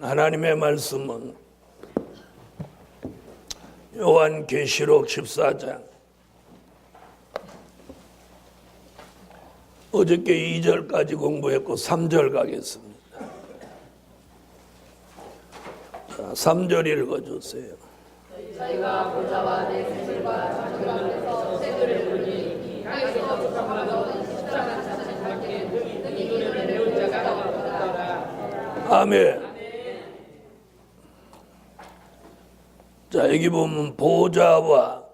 하나님의 말씀은 요한계시록 14장 어저께 2절까지 공부했고 3절 가겠습니다. 3절 읽어주세요. 저희가 보좌와 내 생물과 장관에서 새들을 보니 땅에서 부상받은 십자가 자체 밖에 능히 이를 배울 자가 없더라. 아멘. 자, 여기 보면 보좌와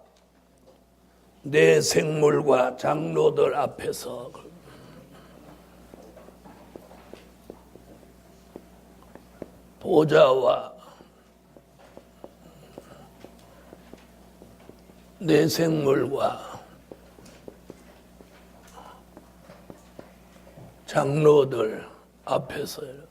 내 생물과 장로들 앞에서 보좌와 내 생물과 장로들 앞에서요.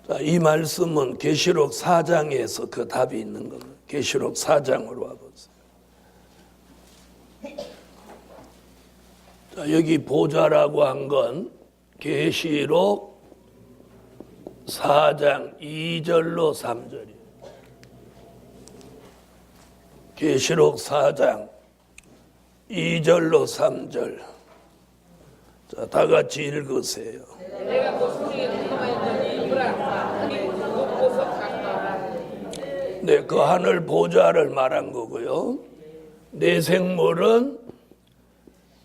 자, 이 말씀은 계시록 4장에서 그 답이 있는 겁니다. 계시록 4장으로 와보세요. 자, 여기 보좌라고 한 건 계시록 4장 2절로 3절이에요. 계시록 4장 2절로 3절. 자, 다 같이 읽으세요. 내가 그 소리에 궁금하였더니 이브라 하늘이 높고서 같다. 네, 그 하늘 보좌를 말한 거고요. 내 생물은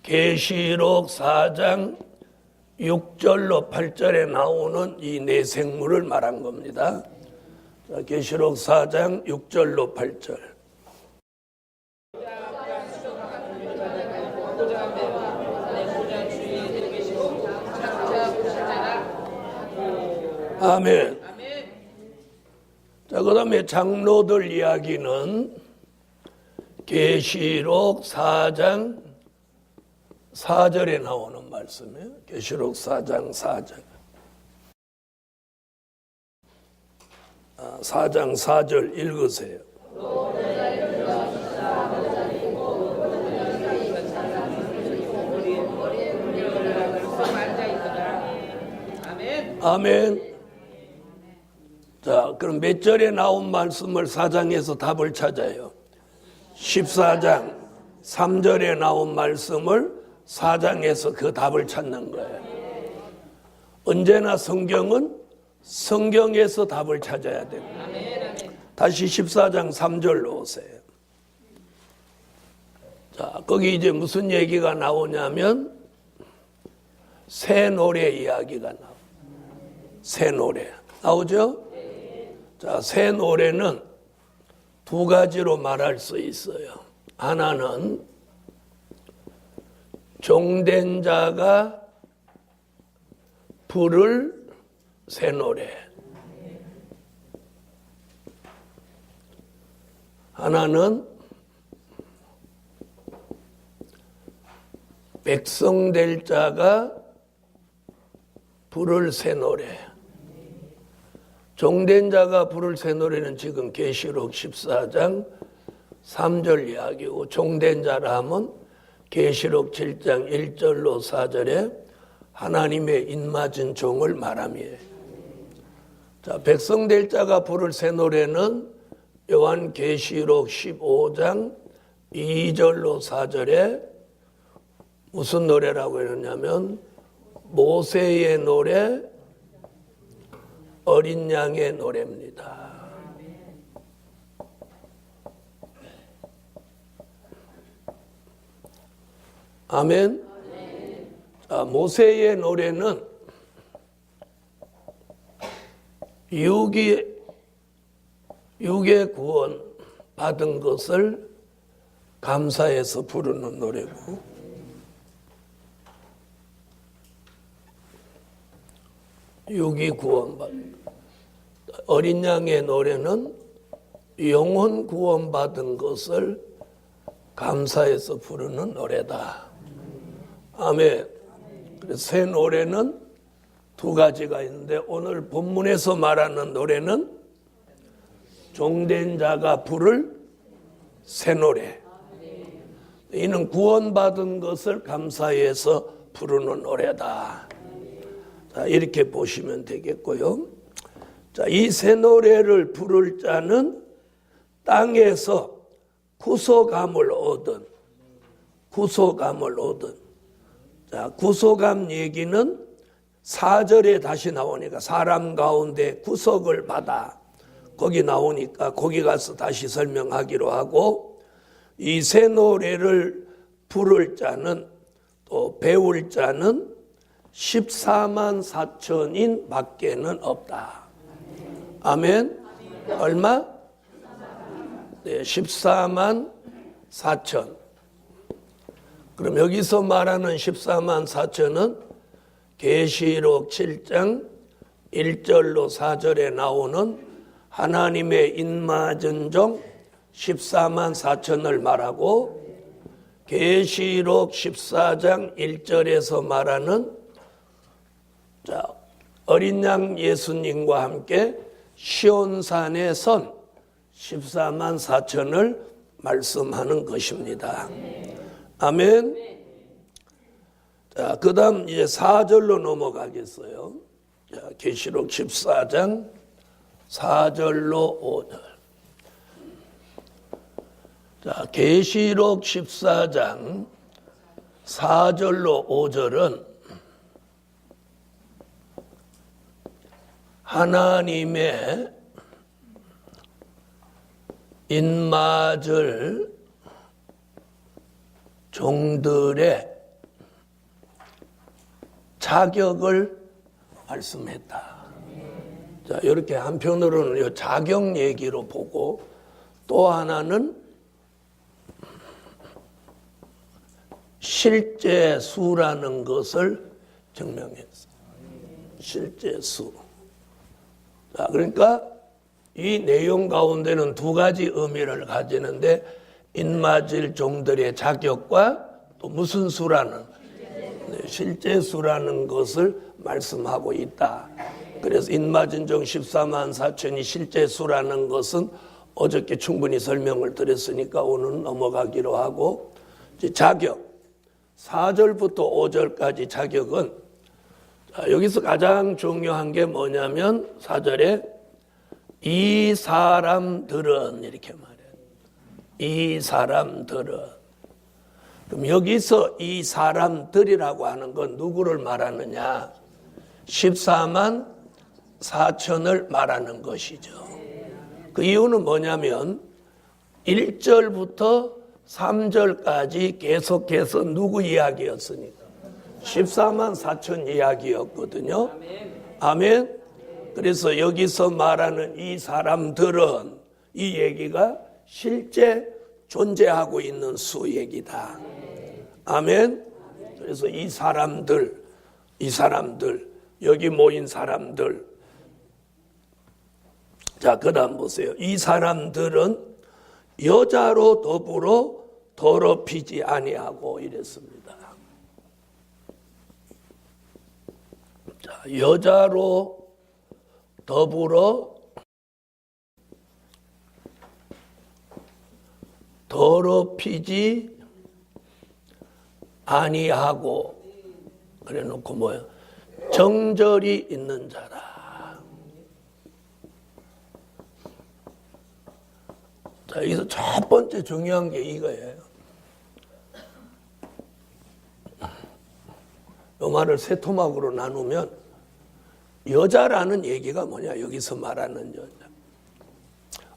계시록 4장 6절로 8절에 나오는 이 내 생물을 말한 겁니다. 자, 계시록 4장 6절로 8절. 아멘. 자, 그 다음에 장로들 이야기는 계시록 4장 4절에 나오는 말씀이에요. 계시록 4장 4절. 4장 4절 읽으세요. 아멘. 자, 그럼 몇 절에 나온 말씀을 4장에서 답을 찾아요? 14장 3절에 나온 말씀을 4장에서 그 답을 찾는 거예요. 언제나 성경은 성경에서 답을 찾아야 됩니다. 다시 14장 3절로 오세요. 자, 거기 이제 무슨 얘기가 나오냐면 새 노래 이야기가 나와요. 새 노래 나오죠? 자, 새 노래는 두 가지로 말할 수 있어요. 하나는 종된 자가 부를 새 노래. 하나는 백성 될 자가 부를 새 노래. 종된 자가 부를 새 노래는 지금 계시록 14장 3절 이야기고, 종된 자라 하면 계시록 7장 1절로 4절에 하나님의 인맞은 종을 말함이에요. 자, 백성 될 자가 부를 새 노래는 요한 계시록 15장 2절로 4절에 무슨 노래라고 했냐면 모세의 노래, 어린 양의 노래입니다. 아멘. 자, 모세의 노래는 육의 구원 받은 것을 감사해서 부르는 노래고, 육이 구원받은 어린 양의 노래는 영혼 구원받은 것을 감사해서 부르는 노래다. 아멘. 그래서 새 노래는 두 가지가 있는데 오늘 본문에서 말하는 노래는 종된 자가 부를 새 노래. 이는 구원받은 것을 감사해서 부르는 노래다. 자, 이렇게 보시면 되겠고요. 자, 이 새 노래를 부를 자는 땅에서 구속함을 얻은, 자, 구속함 얘기는 4절에 다시 나오니까 사람 가운데 구속을 받아, 거기 나오니까 거기 가서 다시 설명하기로 하고, 이 새 노래를 부를 자는, 또 배울 자는 14만 4천인 밖에는 없다. 아멘. 얼마? 네, 14만 4천. 그럼 여기서 말하는 14만 4천은 계시록 7장 1절로 4절에 나오는 하나님의 인맞은 종 14만 4천을 말하고, 계시록 14장 1절에서 말하는, 자, 어린 양 예수님과 함께 시온산에 선 14만 4천을 말씀하는 것입니다. 아멘. 자, 그 다음 이제 4절로 넘어가겠어요. 자, 계시록 14장 4절로 5절. 자, 계시록 14장 4절로 5절은 하나님의 인맞을 종들의 자격을 말씀했다. 자, 이렇게 한편으로는 이 자격 얘기로 보고, 또 하나는 실제 수라는 것을 증명했어. 실제 수. 자, 그러니까 이 내용 가운데는 두 가지 의미를 가지는데, 인맞을 종들의 자격과 또 무슨 수라는, 실제 수라는 것을 말씀하고 있다. 그래서 인맞은 종 14만 4천이 실제 수라는 것은 어저께 충분히 설명을 드렸으니까 오늘 넘어가기로 하고, 자격 4절부터 5절까지 자격은, 자, 여기서 가장 중요한 게 뭐냐면 4절에 이 사람들은 이렇게 말해요. 이 사람들은. 그럼 여기서 이 사람들이라고 하는 건 누구를 말하느냐? 14만 4천을 말하는 것이죠. 그 이유는 뭐냐면 1절부터 3절까지 계속해서 누구 이야기였으니까 14만 4천 이야기였거든요. 아멘. 그래서 여기서 말하는 이 사람들은, 이 얘기가 실제 존재하고 있는 수 얘기다. 아멘. 그래서 이 사람들, 여기 모인 사람들. 자, 그 다음 보세요. 이 사람들은 여자로 더불어 더럽히지 아니하고 이랬습니다. 자, 여자로 더불어 더럽히지 아니하고, 그래 놓고 뭐예요? 정절이 있는 자라. 자, 여기서 첫 번째 중요한 게 이거예요. 이 말을 세 토막으로 나누면, 여자라는 얘기가 뭐냐? 여기서 말하는 여자.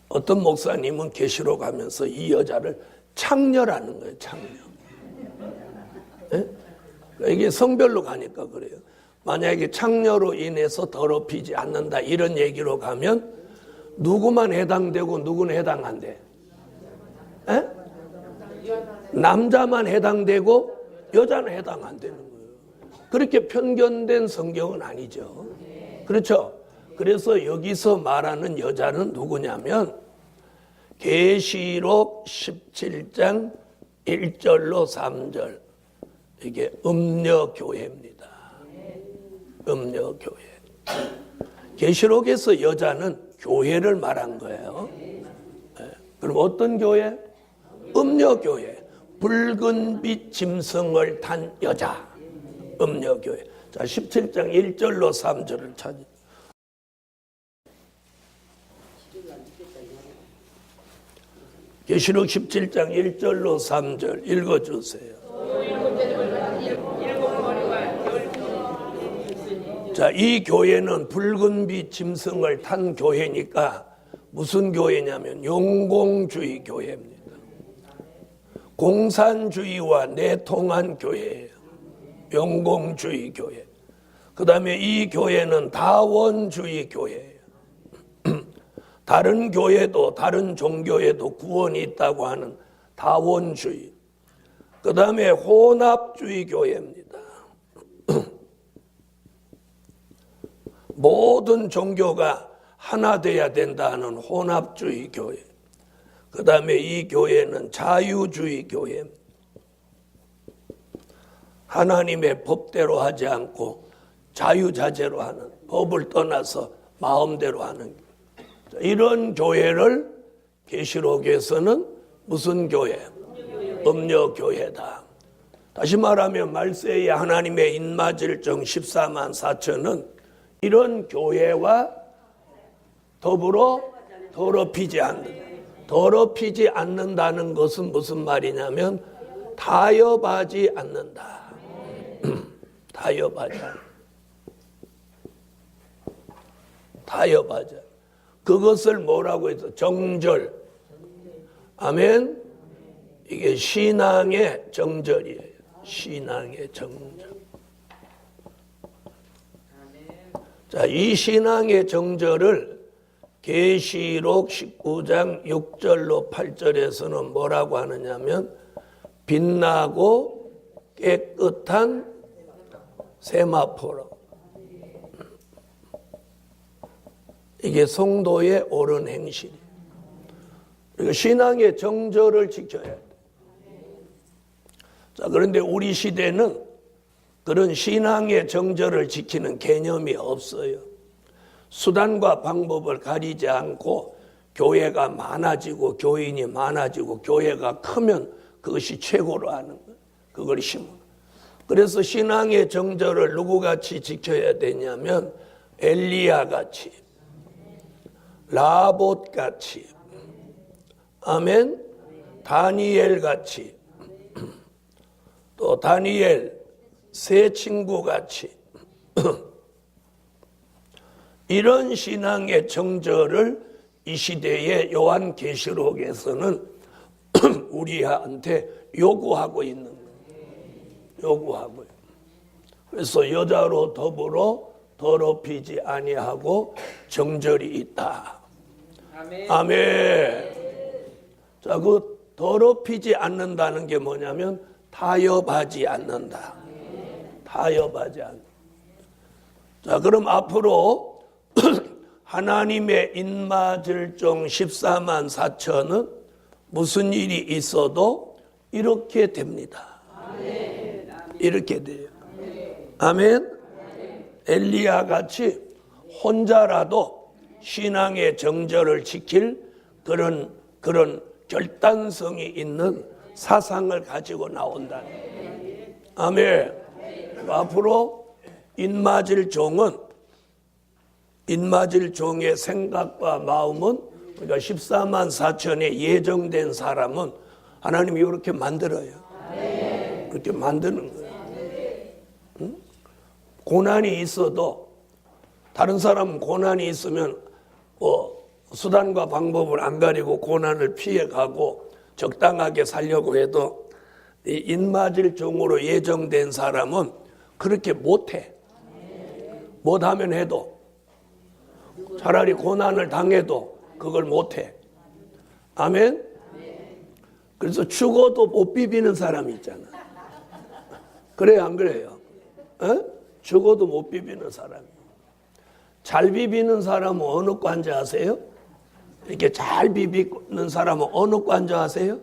어떤 목사님은 계시록 하면서 이 여자를 창녀라는 거예요. 창녀. 네? 이게 성별로 가니까 그래요. 만약에 창녀로 인해서 더럽히지 않는다 이런 얘기로 가면 누구만 해당되고 누구는 해당 안 돼? 네? 남자만 해당되고 여자는 해당 안 되는 거예요. 그렇게 편견된 성경은 아니죠. 그렇죠? 그래서 여기서 말하는 여자는 누구냐면 계시록 17장 1절로 3절, 이게 음녀교회입니다. 음녀교회. 계시록에서 여자는 교회를 말한 거예요. 그럼 어떤 교회? 음녀교회. 붉은 빛 짐승을 탄 여자. 음녀교회. 자, 17장 1절로 3절을 찾으. 계시록 17장 1절로 3절 읽어주세요. 자, 이 교회는 붉은빛 짐승을 탄 교회니까 무슨 교회냐면 용공주의 교회입니다. 공산주의와 내통한 교회예요. 용공주의 교회. 그 다음에 이 교회는 다원주의 교회예요. 다른 교회도 다른 종교에도 구원이 있다고 하는 다원주의. 그 다음에 혼합주의 교회입니다. 모든 종교가 하나 돼야 된다는 혼합주의 교회. 그 다음에 이 교회는 자유주의 교회입니다. 하나님의 법대로 하지 않고 자유자재로 하는, 법을 떠나서 마음대로 하는, 이런 교회를 계시록에서는 무슨 교회? 음녀교회다. 다시 말하면 말세에 하나님의 인마질정 14만 4천은 이런 교회와 더불어 더럽히지 않는다는 것은 무슨 말이냐면 타협하지 않는다. 타협하지 않는다. 타협하지 않는다. 그것을 뭐라고 해서 정절. 아멘. 이게 신앙의 정절이에요. 신앙의 정절. 자, 이 신앙의 정절을 계시록 19장 6절로 8절에서는 뭐라고 하느냐면 빛나고 깨끗한 세마포로. 이게 성도의 옳은 행실이에요. 그러니까 신앙의 정절을 지켜야 돼. 자, 그런데 우리 시대는 그런 신앙의 정절을 지키는 개념이 없어요. 수단과 방법을 가리지 않고 교회가 많아지고 교인이 많아지고 교회가 크면 그것이 최고로 하는 거예요. 그걸 심어. 그래서 신앙의 정절을 누구같이 지켜야 되냐면 엘리야같이, 라봇같이, 아멘, 다니엘같이, 또 다니엘 세 친구같이 이런 신앙의 정절을 이 시대의 요한계시록에서는 우리한테 요구하고 있는 거예요. 요구하고 있는. 그래서 여자로 더불어 더럽히지 아니하고 정절이 있다. 아멘. 아멘. 자, 그 더럽히지 않는다는 게 뭐냐면 타협하지 않는다. 타협하지 않는다. 자, 그럼 앞으로 하나님의 인마절정 14만 4천은 무슨 일이 있어도 이렇게 됩니다. 이렇게 돼요. 아멘. 엘리야 같이 혼자라도 신앙의 정절을 지킬 그런 결단성이 있는 사상을 가지고 나온다. 아멘. 앞으로 인마질 종의 생각과 마음은, 그러니까 14만 4천에 예정된 사람은 하나님이 이렇게 만들어요. 그렇게 만드는 거예요. 응? 고난이 있어도, 다른 사람은 고난이 있으면 수단과 방법을 안 가리고 고난을 피해가고 적당하게 살려고 해도, 이 인마질 종으로 예정된 사람은 그렇게 못해. 못하면 해도, 차라리 고난을 당해도 그걸 못해. 아멘? 그래서 죽어도 못 비비는 사람이 있잖아. 그래요, 안 그래요? 죽어도 못 비비는 사람. 잘 비비는 사람은 어느 관자 아세요? 이렇게 잘 비비는 사람은 어느 관자 아세요?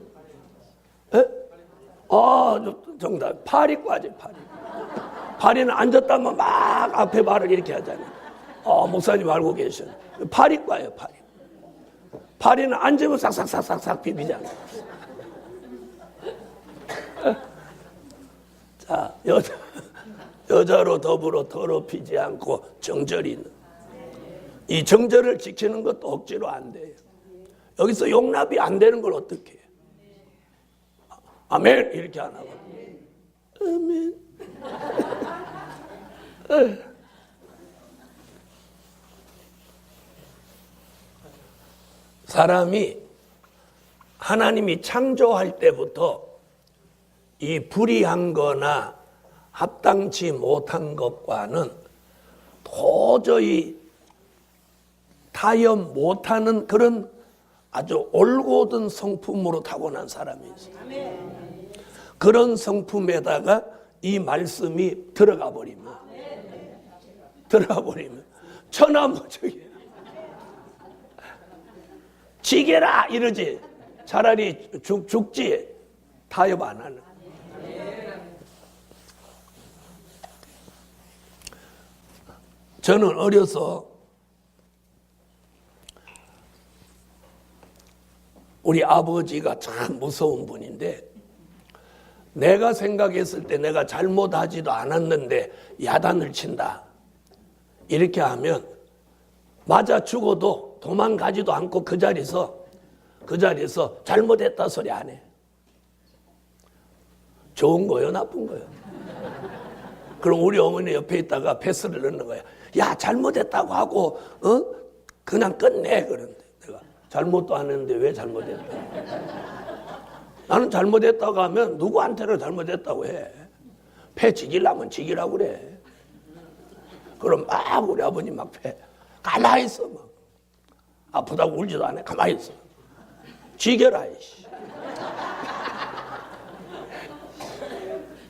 정답. 파리과지, 파리. 파리는 앉았다면 막 앞에 발을 이렇게 하잖아요. 목사님 알고 계셔. 파리과예요, 파리. 파리는 앉으면 싹싹싹싹 비비잖아요. 자, 여자로 더불어 더럽히지 않고 정절이 있는. 이 정절을 지키는 것도 억지로 안 돼요. 여기서 용납이 안 되는 걸 어떻게 해요? 아멘 이렇게 안 하고 아멘. 사람이 하나님이 창조할 때부터 이 불의한 거나 합당치 못한 것과는 도저히 타협 못하는 그런 아주 올곧은 성품으로 타고난 사람이 있어요. 그런 성품에다가 이 말씀이 들어가 버리면 천하무적이에요. 지게라 이러지. 차라리 죽지. 타협 안 하는. 저는 어려서 우리 아버지가 참 무서운 분인데, 내가 생각했을 때 내가 잘못하지도 않았는데 야단을 친다 이렇게 하면 맞아 죽어도 도망가지도 않고 그 자리에서 잘못했다 소리 안 해. 좋은 거요 나쁜 거요? 그럼 우리 어머니 옆에 있다가 패스를 넣는 거야. 야 잘못했다고 하고 그냥 끝내. 그런데 내가 잘못도 안 했는데 왜 잘못했다. 나는 잘못했다고 하면 누구한테는 잘못했다고 해. 패 지기려면 지기라고 그래. 그럼 막 우리 아버님 막 패. 가만히 있어. 막. 아프다고 울지도 않아. 가만히 있어. 지겨라. 이씨.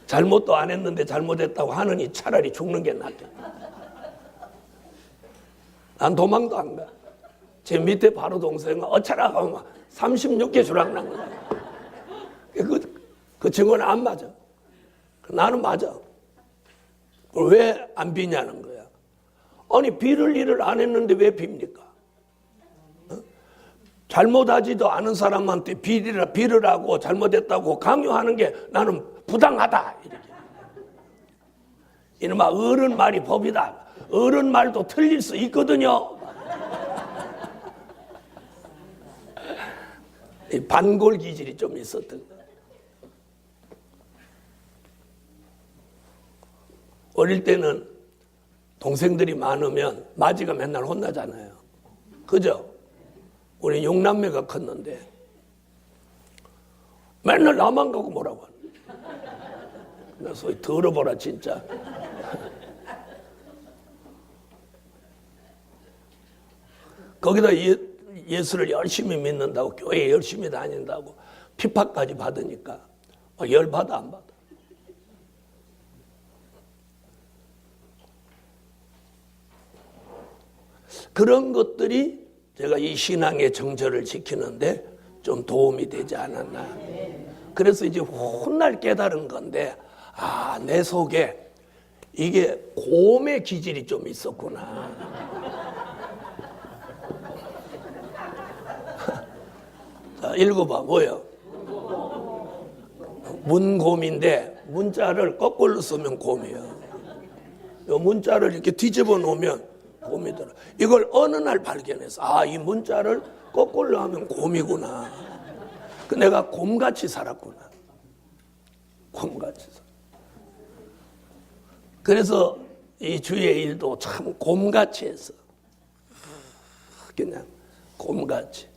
잘못도 안 했는데 잘못했다고 하느니 차라리 죽는 게 낫다. 난 도망도 안 가. 제 밑에 바로 동생은 어쩌라 하면 36개 주락난 거야. 그 친구는 안 맞아. 나는 맞아. 왜 안 비냐는 거야. 아니 빌을 일을 안 했는데 왜 빕니까? 잘못하지도 않은 사람한테 빌을 하고 잘못했다고 강요하는 게 나는 부당하다. 이렇게. 이놈아 어른 말이 법이다. 어른 말도 틀릴 수 있거든요. 반골 기질이 좀 있었던 거야. 어릴 때는 동생들이 많으면 마지가 맨날 혼나잖아요. 그죠? 우리 6남매가 컸는데 맨날 나만 가고 뭐라고 하는 거야. 소위 더러워라 진짜. 거기다 예수를 열심히 믿는다고 교회 열심히 다닌다고 핍박까지 받으니까 열받아 안 받아. 그런 것들이 제가 이 신앙의 정절을 지키는데 좀 도움이 되지 않았나. 그래서 이제 훗날 깨달은 건데, 내 속에 이게 곰의 기질이 좀 있었구나. 자, 읽어봐. 뭐예요? 문곰인데 문자를 거꾸로 쓰면 곰이에요. 이 문자를 이렇게 뒤집어 놓으면 곰이더라. 이걸 어느 날 발견해서 이 문자를 거꾸로 하면 곰이구나. 내가 곰같이 살았구나. 곰같이 살았구나. 그래서 이 주의 일도 참 곰같이 했어. 그냥 곰같이.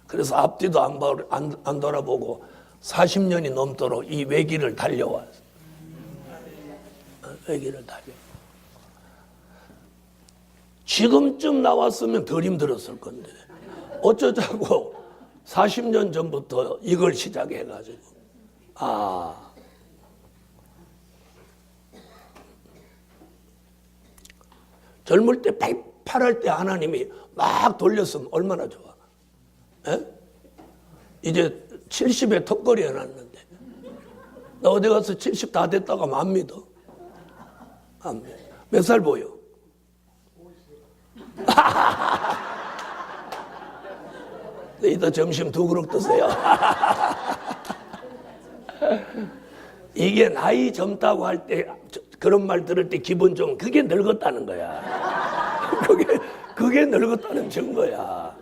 그래서 앞뒤도 안 돌아보고 40년이 넘도록 이 외길을 달려왔어. 외길을 달려. 지금쯤 나왔으면 덜 힘들었을 건데 어쩌자고 40년 전부터 이걸 시작해가지고 젊을 때 팔팔할 때 하나님이 막 돌렸으면 얼마나 좋아. 에? 이제 70에 턱걸이 해놨는데 나 어디 가서 70 다 됐다고 하면 안 믿어. 안 믿어. 몇 살 보여? 이따 점심 2그릇 드세요. 이게 나이 젊다고 할 때 그런 말 들을 때 기분 좋은 그게 늙었다는 거야. 그게 늙었다는 증거야.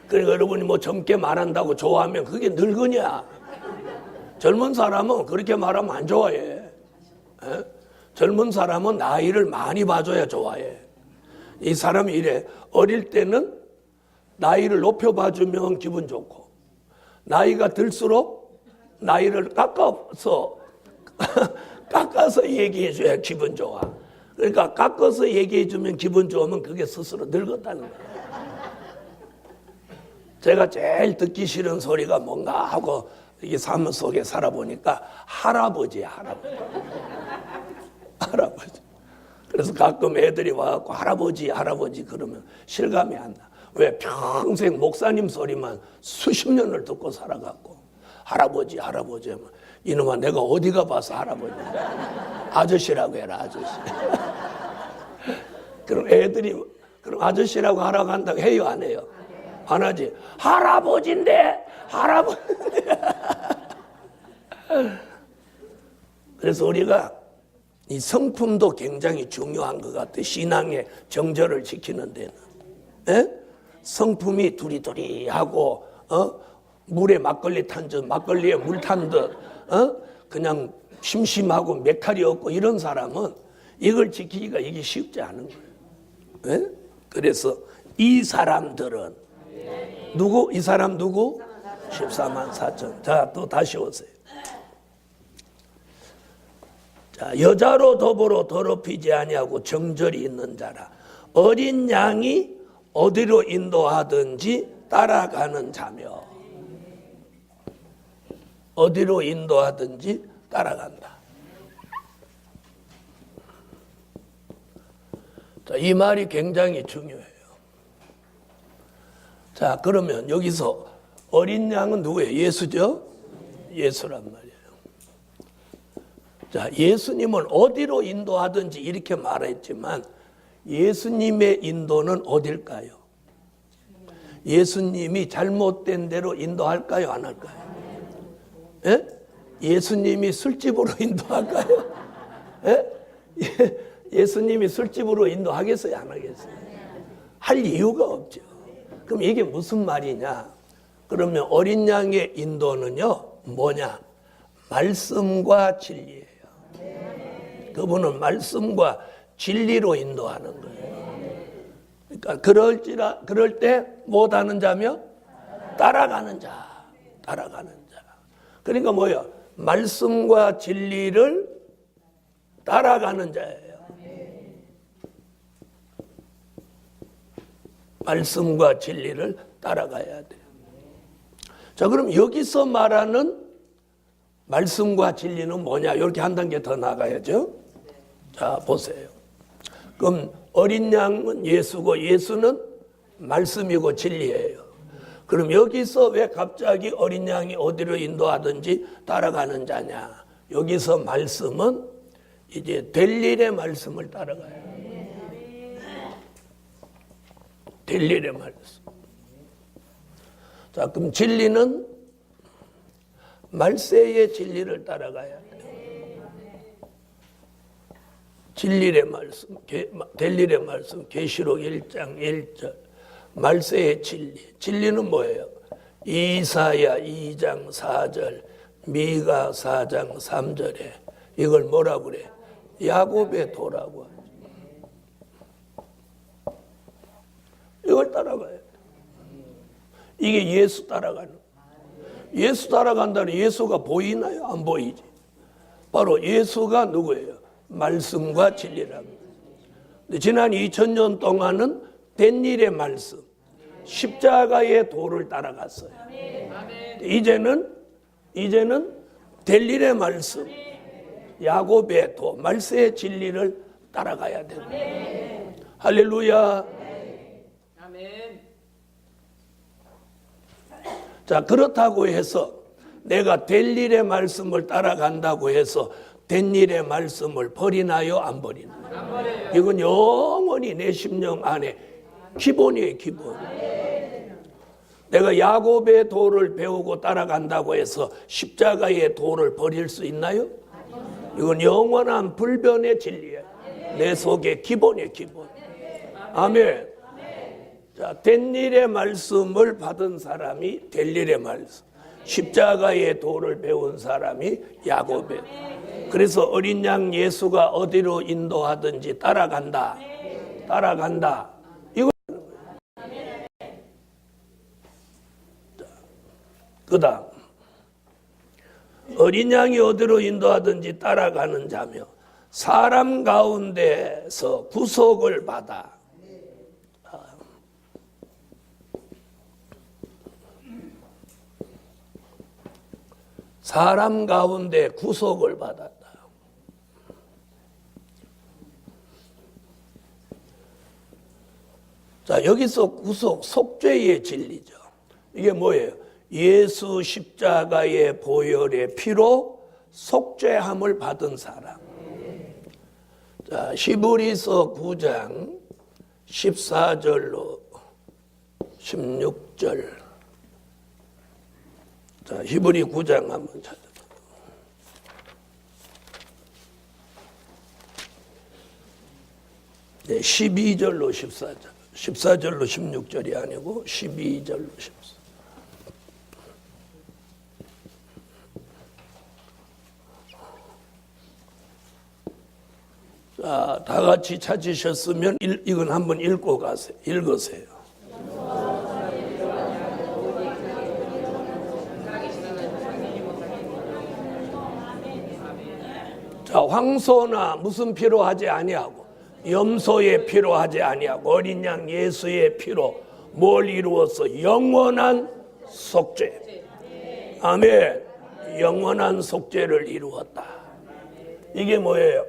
그러니까 여러분이 뭐 젊게 말한다고 좋아하면 그게 늙으냐? 젊은 사람은 그렇게 말하면 안 좋아해. 에? 젊은 사람은 나이를 많이 봐줘야 좋아해. 이 사람이 이래. 어릴 때는 나이를 높여봐주면 기분 좋고, 나이가 들수록 나이를 깎아서 얘기해줘야 기분 좋아. 그러니까 깎아서 얘기해주면 기분 좋으면 그게 스스로 늙었다는 거야. 제가 제일 듣기 싫은 소리가 뭔가 하고 이 사무 속에 살아보니까 할아버지. 그래서 가끔 애들이 와갖고 할아버지 그러면 실감이 안 나. 왜? 평생 목사님 소리만 수십 년을 듣고 살아갖고 할아버지 하면 이놈아 내가 어디 가봐서 할아버지. 아저씨라고 해라, 아저씨. 그럼 애들이 그럼 아저씨라고 하라고 한다고 해요, 안 해요? 안 하지. 할아버지인데. 그래서 우리가 이 성품도 굉장히 중요한 것 같아. 신앙의 정절을 지키는 데는. 에? 성품이 두리두리하고 물에 막걸리 탄 듯, 막걸리에 물 탄 듯, 그냥 심심하고 메칼이 없고 이런 사람은 이걸 지키기가 이게 쉽지 않은 거예요. 에? 그래서 이 사람들은 누구? 이 사람 누구? 14만 4천. 자, 또 다시 오세요. 자, 여자로 더불어 더럽히지 아니하고 정절이 있는 자라. 어린 양이 어디로 인도하든지 따라가는 자며. 어디로 인도하든지 따라간다. 자, 이 말이 굉장히 중요해요. 자, 그러면 여기서 어린 양은 누구예요? 예수죠? 예수란 말이에요. 자, 예수님은 어디로 인도하든지 이렇게 말했지만 예수님의 인도는 어딜까요? 예수님이 잘못된 대로 인도할까요? 안 할까요? 예? 예수님이 술집으로 인도할까요? 예? 예수님이 술집으로 인도하겠어요? 안 하겠어요? 할 이유가 없죠. 그럼 이게 무슨 말이냐? 그러면 어린 양의 인도는요, 뭐냐? 말씀과 진리예요. 그분은 말씀과 진리로 인도하는 거예요. 그러니까 그럴 때 못하는 자며 따라가는 자. 그러니까 뭐예요? 말씀과 진리를 따라가는 자예요. 말씀과 진리를 따라가야 돼요. 자, 그럼 여기서 말하는 말씀과 진리는 뭐냐? 이렇게 한 단계 더 나가야죠. 자, 보세요. 그럼 어린 양은 예수고 예수는 말씀이고 진리예요. 그럼 여기서 왜 갑자기 어린 양이 어디로 인도하든지 따라가는 자냐? 여기서 말씀은 이제 될 일의 말씀을 따라가요. 될 일의 말씀. 자, 그럼 진리는 말세의 진리를 따라가야 돼요. 진리의 말씀, 될 일의 말씀, 계시록 1장 1절. 말세의 진리. 진리는 뭐예요? 이사야 2장 4절, 미가 4장 3절에 이걸 뭐라 그래? 야곱의 도라고 하죠. 이걸 따라가야 돼. 이게 예수 따라가는 거예요. 예수 따라간다는 예수가 보이나요? 안 보이지. 바로 예수가 누구예요? 말씀과 진리랍니다. 지난 2000년 동안은 된 일의 말씀, 십자가의 도를 따라갔어요. 이제는 될 일의 말씀, 야곱의 도, 말세의 진리를 따라가야 됩니다. 할렐루야. 자, 그렇다고 해서 내가 될 일의 말씀을 따라간다고 해서 된 일의 말씀을 버리나요? 안 버리나요? 안 버려요. 이건 영원히 내 심령 안에 기본이에요, 기본. 내가 야곱의 도를 배우고 따라간다고 해서 십자가의 도를 버릴 수 있나요? 이건 영원한 불변의 진리예요. 내 속의 기본의 기본. 아멘. 자, 된 일의 말씀을 받은 사람이 될 일의 말씀. 십자가의 도를 배운 사람이 야곱이에요. 그래서 어린 양 예수가 어디로 인도하든지 따라간다. 따라간다. 이거. 그다음 어린 양이 어디로 인도하든지 따라가는 자며 사람 가운데서 구속을 받아. 사람 가운데 구속을 받았다. 자, 여기서 구속, 속죄의 진리죠. 이게 뭐예요? 예수 십자가의 보혈의 피로 속죄함을 받은 사람. 자, 히브리서 9장 14절로 16절. 자, 히브리 9장 한번 찾아보세요. 네, 12절로 14절. 14절로 16절이 아니고 12절로 14절. 자, 다 같이 찾으셨으면 이건 한번 읽고 가세요. 읽으세요. 자, 황소나 무슨 피로 하지 아니하고 염소의 피로 하지 아니하고 어린 양 예수의 피로 뭘 이루어서 영원한 속죄. 아멘. 영원한 속죄를 이루었다. 이게 뭐예요?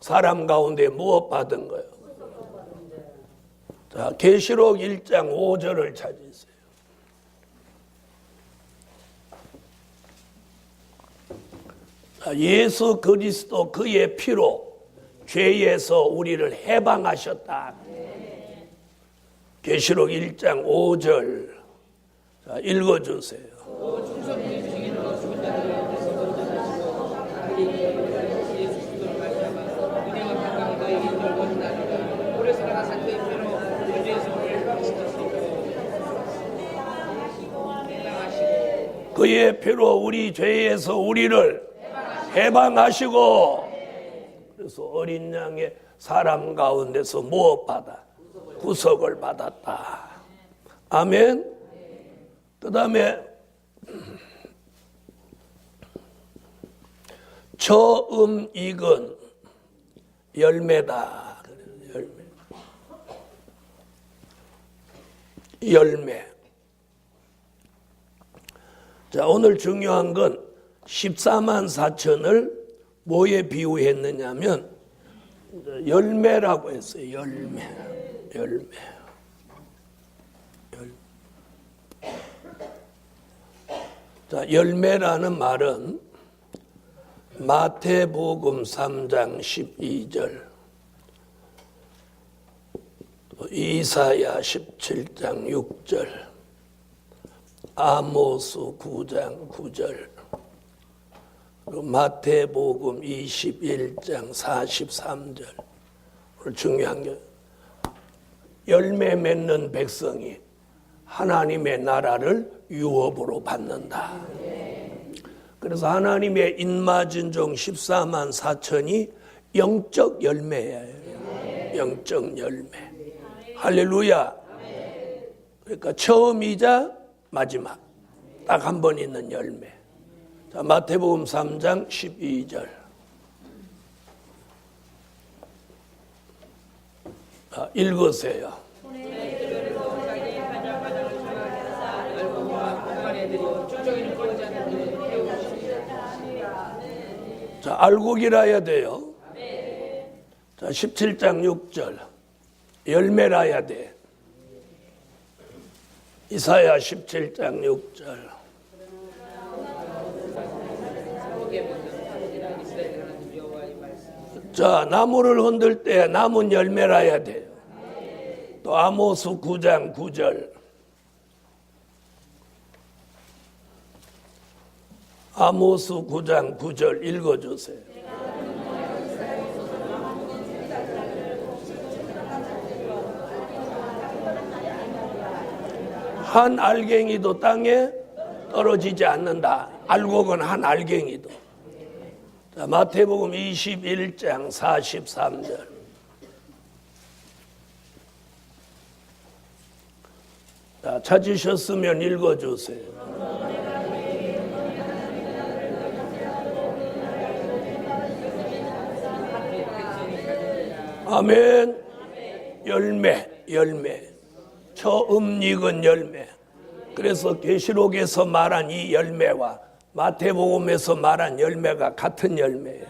사람 가운데 무엇 받은 거예요? 자, 계시록 1장 5절을 찾으세요. 자, 예수 그리스도 그의 피로 죄에서 우리를 해방하셨다. 계시록 1장 5절. 자, 읽어주세요. 그의 피로 우리 죄에서 우리를 해방하시고. 그래서 어린 양의 사람 가운데서 무엇 받아? 구속을 받았다. 아멘. 그 다음에 처음 익은 열매다. 열매. 자, 오늘 중요한 건 14만 4천을 뭐에 비유했느냐면 열매라고 했어요. 열매. 자, 열매라는 말은 마태복음 3장 12절, 이사야 17장 6절, 아모스 9장 9절, 마태복음 21장 43절. 오늘 중요한 게 열매 맺는 백성이 하나님의 나라를 유업으로 받는다. 그래서 하나님의 인마진종 14만 4천이 영적 열매예요. 영적 열매. 할렐루야. 그러니까 처음이자 마지막 딱 한 번 있는 열매. 자, 마태복음 3장 12절. 읽으세요. 자, 알곡이라야 돼요. 자, 17장 6절. 열매라야 돼. 이사야 17장 6절. 자, 나무를 흔들 때 나무는 열매라야 돼요. 또 아모스 9장 9절. 아모스 9장 9절 읽어주세요. 한 알갱이도 땅에 떨어지지 않는다. 알곡은 한 알갱이도. 자, 마태복음 21장 43절. 자, 찾으셨으면 읽어주세요. 아멘. 열매. 처음 익은 열매. 그래서 계시록에서 말한 이 열매와 마태복음에서 말한 열매가 같은 열매예요.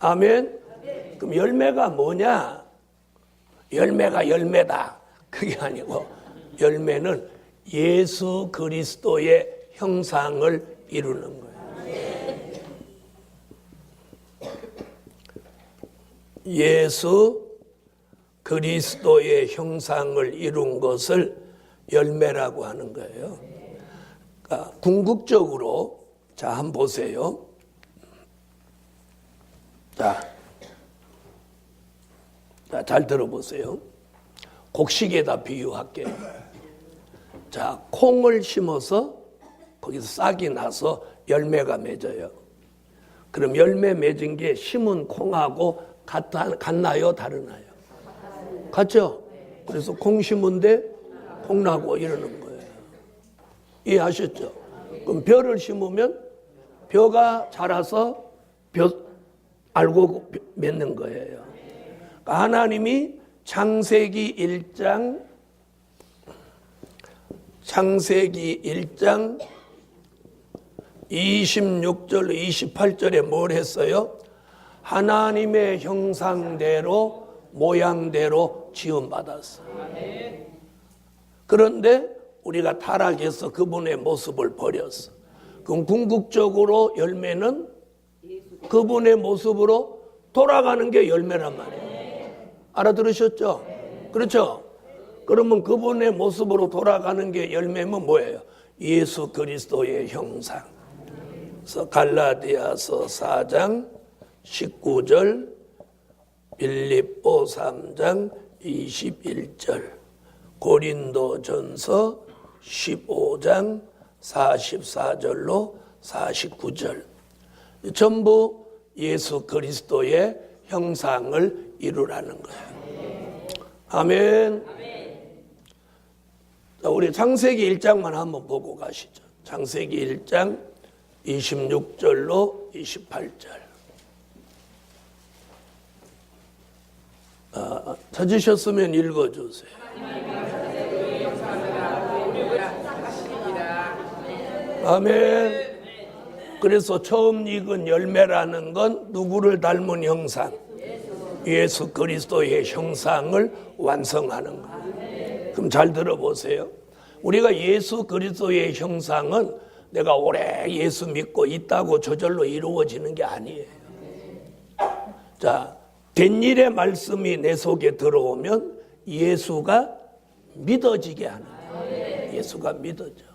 아멘. 그럼 열매가 뭐냐? 열매가 열매다. 그게 아니고 열매는 예수 그리스도의 형상을 이루는 거예요. 예수 그리스도의 형상을 이룬 것을 열매라고 하는 거예요. 그러니까 궁극적으로 자, 한번 보세요. 자, 잘 들어보세요. 곡식에다 비유할게요. 자, 콩을 심어서 거기서 싹이 나서 열매가 맺어요. 그럼 열매 맺은 게 심은 콩하고 같나요? 다르나요? 같죠? 그래서 콩 심은데 콩 나고 이러는 거예요. 이해하셨죠? 그럼 벼를 심으면 벼가 자라서 벼 알고 맺는 거예요. 그러니까 하나님이 창세기 1장 26절 28절에 뭘 했어요? 하나님의 형상대로 모양대로 지음받았어. 그런데 우리가 타락해서 그분의 모습을 버렸어. 그럼 궁극적으로 열매는 그분의 모습으로 돌아가는 게 열매란 말이에요. 알아들으셨죠? 그렇죠? 그러면 그분의 모습으로 돌아가는 게 열매면 뭐예요? 예수 그리스도의 형상. 그래서 갈라디아서 4장 19절, 빌립보 3장 21절, 고린도전서 15장 44절로 49절. 전부 예수 그리스도의 형상을 이루라는 거예요. 아멘. 자, 우리 창세기 1장만 한번 보고 가시죠. 창세기 1장 26절로 28절. 찾으셨으면 읽어주세요. 아멘. 그래서 처음 익은 열매라는 건 누구를 닮은 형상? 예수 그리스도의 형상을 완성하는 거예요. 그럼 잘 들어보세요. 우리가 예수 그리스도의 형상은 내가 오래 예수 믿고 있다고 저절로 이루어지는 게 아니에요. 자, 된 일의 말씀이 내 속에 들어오면 예수가 믿어지게 하는 거예요. 예수가 믿어져.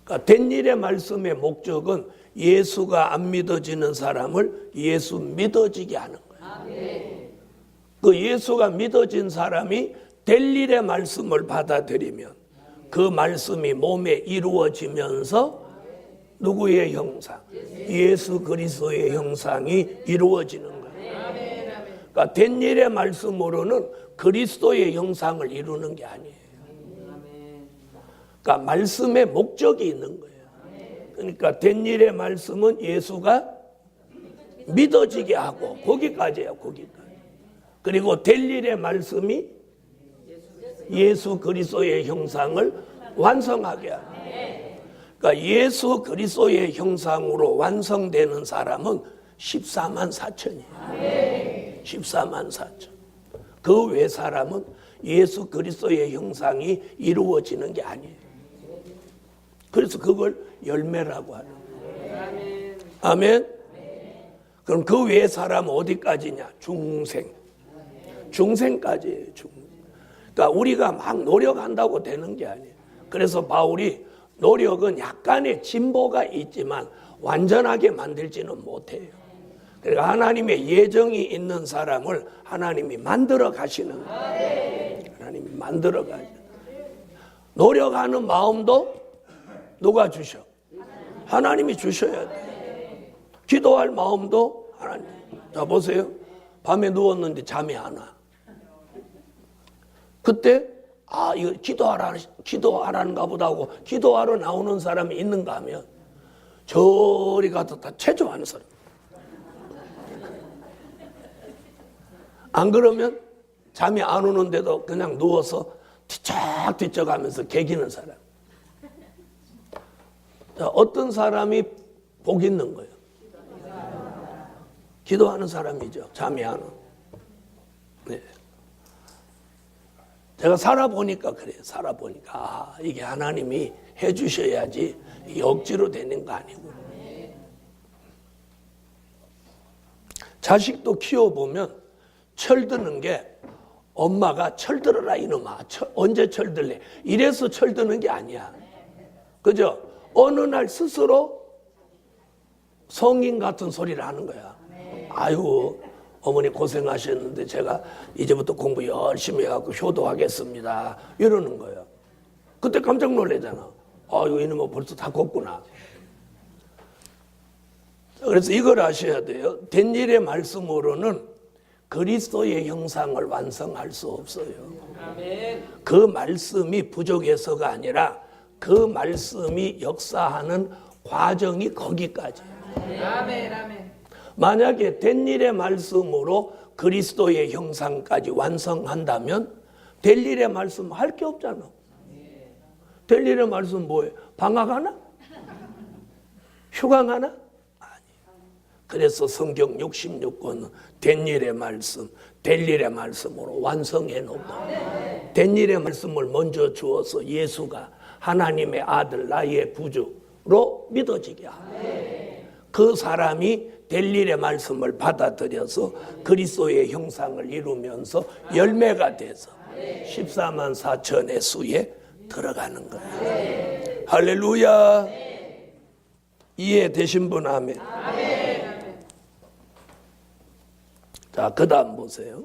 그러니까 된 일의 말씀의 목적은 예수가 안 믿어지는 사람을 예수 믿어지게 하는 거예요. 그 예수가 믿어진 사람이 될 일의 말씀을 받아들이면 그 말씀이 몸에 이루어지면서 누구의 형상? 예수 그리스도의 형상이 이루어지는 거예요. 그러니까 된 일의 말씀으로는 그리스도의 형상을 이루는 게 아니에요. 그러니까 말씀의 목적이 있는 거예요. 그러니까 된 일의 말씀은 예수가 믿어지게 하고 거기까지예요. 거기까지. 그리고 될 일의 말씀이 예수 그리스도의 형상을 완성하게 하고, 그러니까 예수 그리스도의 형상으로 완성되는 사람은 14만 4천이에요. 14만 4천. 그 외 사람은 예수 그리스도의 형상이 이루어지는 게 아니에요. 그래서 그걸 열매라고 하는 거예요. 아멘. 그럼 그 외 사람은 어디까지냐? 중생까지예요. 그러니까 우리가 막 노력한다고 되는 게 아니에요. 그래서 바울이 노력은 약간의 진보가 있지만 완전하게 만들지는 못해요. 그러니까 하나님의 예정이 있는 사람을 하나님이 만들어 가시는 거예요. 하나님이 만들어 가시는 거예요. 노력하는 마음도 누가 주셔? 하나님이 주셔야 돼. 기도할 마음도 하나님. 자, 보세요. 밤에 누웠는데 잠이 안 와. 그때 이거 기도하라는가 보다 하고 기도하러 나오는 사람이 있는가 하면 저리 가서 다 체조하는 사람. 안 그러면 잠이 안 오는데도 그냥 누워서 뒤척뒤척 하면서 개기는 사람. 자, 어떤 사람이 복 있는 거예요? 기도하는 사람이죠. 잠이 안 와. 네. 제가 살아보니까 그래요. 살아보니까 이게 하나님이 해주셔야지 이게 억지로 되는 거 아니고. 자식도 키워보면 철드는 게 엄마가 철들어라 이놈아. 언제 철들래? 이래서 철드는 게 아니야. 그죠? 어느 날 스스로 성인 같은 소리를 하는 거야. 아이고 어머니 고생하셨는데 제가 이제부터 공부 열심히 해갖고 효도하겠습니다. 이러는 거예요. 그때 깜짝 놀라잖아. 아이고 이놈아 벌써 다 컸구나. 그래서 이걸 아셔야 돼요. 된 일의 말씀으로는 그리스도의 형상을 완성할 수 없어요. 그 말씀이 부족해서가 아니라 그 말씀이 역사하는 과정이 거기까지예요. 만약에 된 일의 말씀으로 그리스도의 형상까지 완성한다면 될 일의 말씀 할 게 없잖아. 될 일의 말씀 뭐예요? 방학하나? 휴강하나? 아니. 그래서 성경 66권은 된 일의 말씀, 될 일의 말씀으로 완성해 놓고 된 일의 말씀을 먼저 주어서 예수가 하나님의 아들 나의 구주로 믿어지게 하고 그 사람이 될 일의 말씀을 받아들여서 그리스도의 형상을 이루면서 열매가 돼서 14만 4천의 수에 들어가는 거예요. 할렐루야. 이해되신 분 아멘. 자, 그 다음 보세요.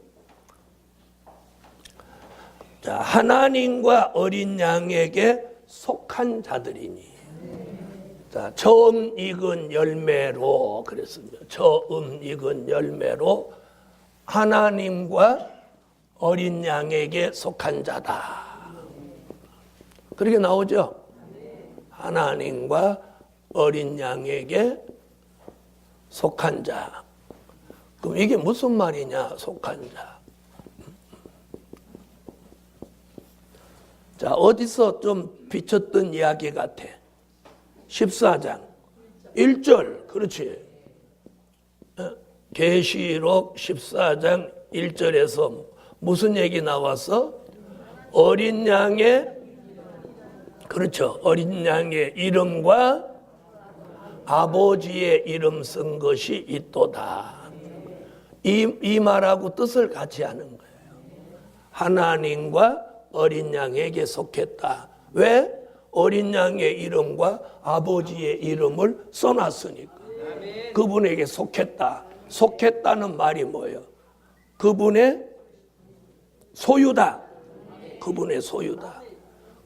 자, 하나님과 어린 양에게 속한 자들이니. 자, 처음 익은 열매로 그랬습니다. 처음 익은 열매로 하나님과 어린 양에게 속한 자다. 그렇게 나오죠? 하나님과 어린 양에게 속한 자. 그럼 이게 무슨 말이냐? 속한 자. 자, 어디서 좀 비쳤던 이야기 같아. 14장 1절. 그렇지. 계시록 14장 1절에서 무슨 얘기 나왔어? 어린 양의, 그렇죠, 어린 양의 이름과 아버지의 이름 쓴 것이 있도다. 이 말하고 뜻을 같이 하는 거예요. 하나님과 어린 양에게 속했다. 왜? 어린 양의 이름과 아버지의 이름을 써놨으니까. 그분에게 속했다. 속했다는 말이 뭐예요? 그분의 소유다. 그분의 소유다.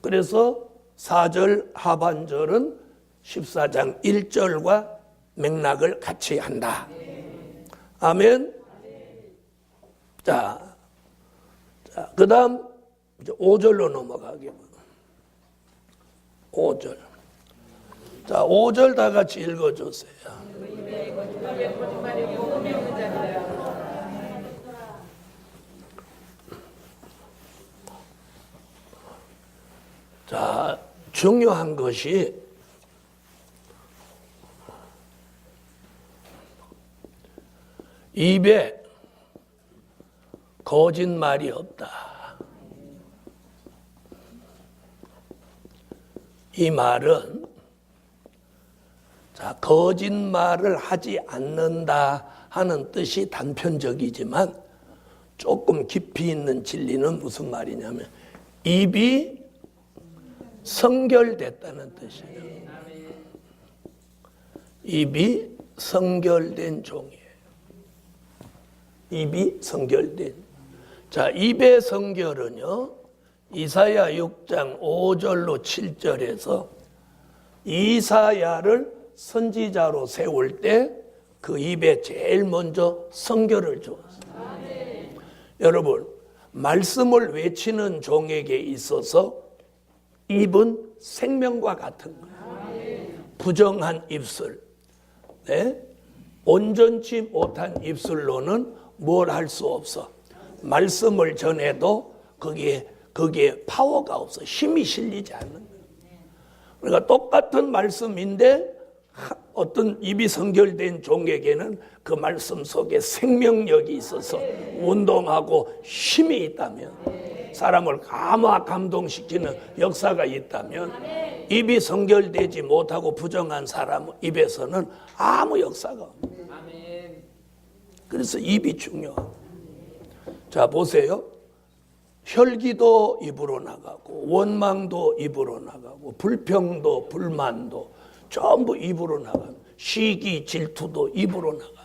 그래서 4절 하반절은 14장 1절과 맥락을 같이 한다. 아멘. 자, 그 다음 5절로 넘어가겠습니다. 5절. 자, 5절 다 같이 읽어주세요. 자, 중요한 것이 입에 거짓말이 없다. 이 말은 자, 거짓말을 하지 않는다 하는 뜻이 단편적이지만 조금 깊이 있는 진리는 무슨 말이냐면 입이 성결됐다는 뜻이에요. 입이 성결된 종이에요. 입이 성결된. 자, 입의 성결은요, 이사야 6장 5절로 7절에서 이사야를 선지자로 세울 때 그 입에 제일 먼저 성결을 주었어요. 여러분, 말씀을 외치는 종에게 있어서 입은 생명과 같은 거예요. 부정한 입술, 네? 온전치 못한 입술로는 뭘 할 수 없어. 말씀을 전해도 거기에 파워가 없어. 힘이 실리지 않는 거예요. 그러니까 똑같은 말씀인데 어떤 입이 성결된 종에게는 그 말씀 속에 생명력이 있어서 운동하고 힘이 있다면, 사람을 감동시키는 역사가 있다면, 입이 성결되지 못하고 부정한 사람 입에서는 아무 역사가 없어요. 그래서 입이 중요하고. 자, 보세요. 혈기도 입으로 나가고, 원망도 입으로 나가고, 불평도 불만도 전부 입으로 나가고, 시기 질투도 입으로 나가고.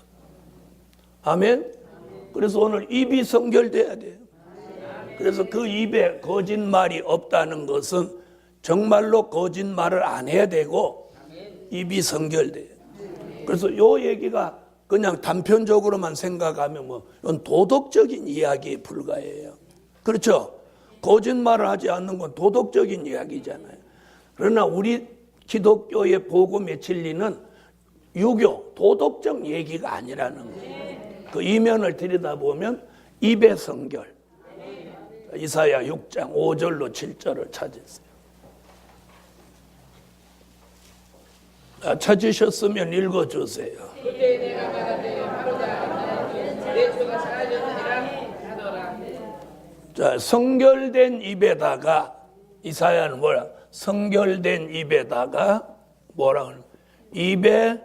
아멘? 그래서 오늘 입이 성결돼야 돼요. 그래서 그 입에 거짓말이 없다는 것은 정말로 거짓말을 안 해야 되고 입이 성결돼요. 그래서 이 얘기가 그냥 단편적으로만 생각하면 이건 도덕적인 이야기에 불과해요. 그렇죠? 거짓말을 하지 않는 건 도덕적인 이야기잖아요. 그러나 우리 기독교의 복음의 진리는 유교, 도덕적 얘기가 아니라는 거예요. 그 이면을 들여다보면 입의 성결. 이사야 6장 5절로 7절을 찾으세요. 찾으셨으면 읽어주세요. 그때 내가 말하되 하루다 내 주가 잘하느니라 하더라. 자, 성결된 입에다가 이사야는 뭐라? 성결된 입에다가 뭐라 그러냐? 입에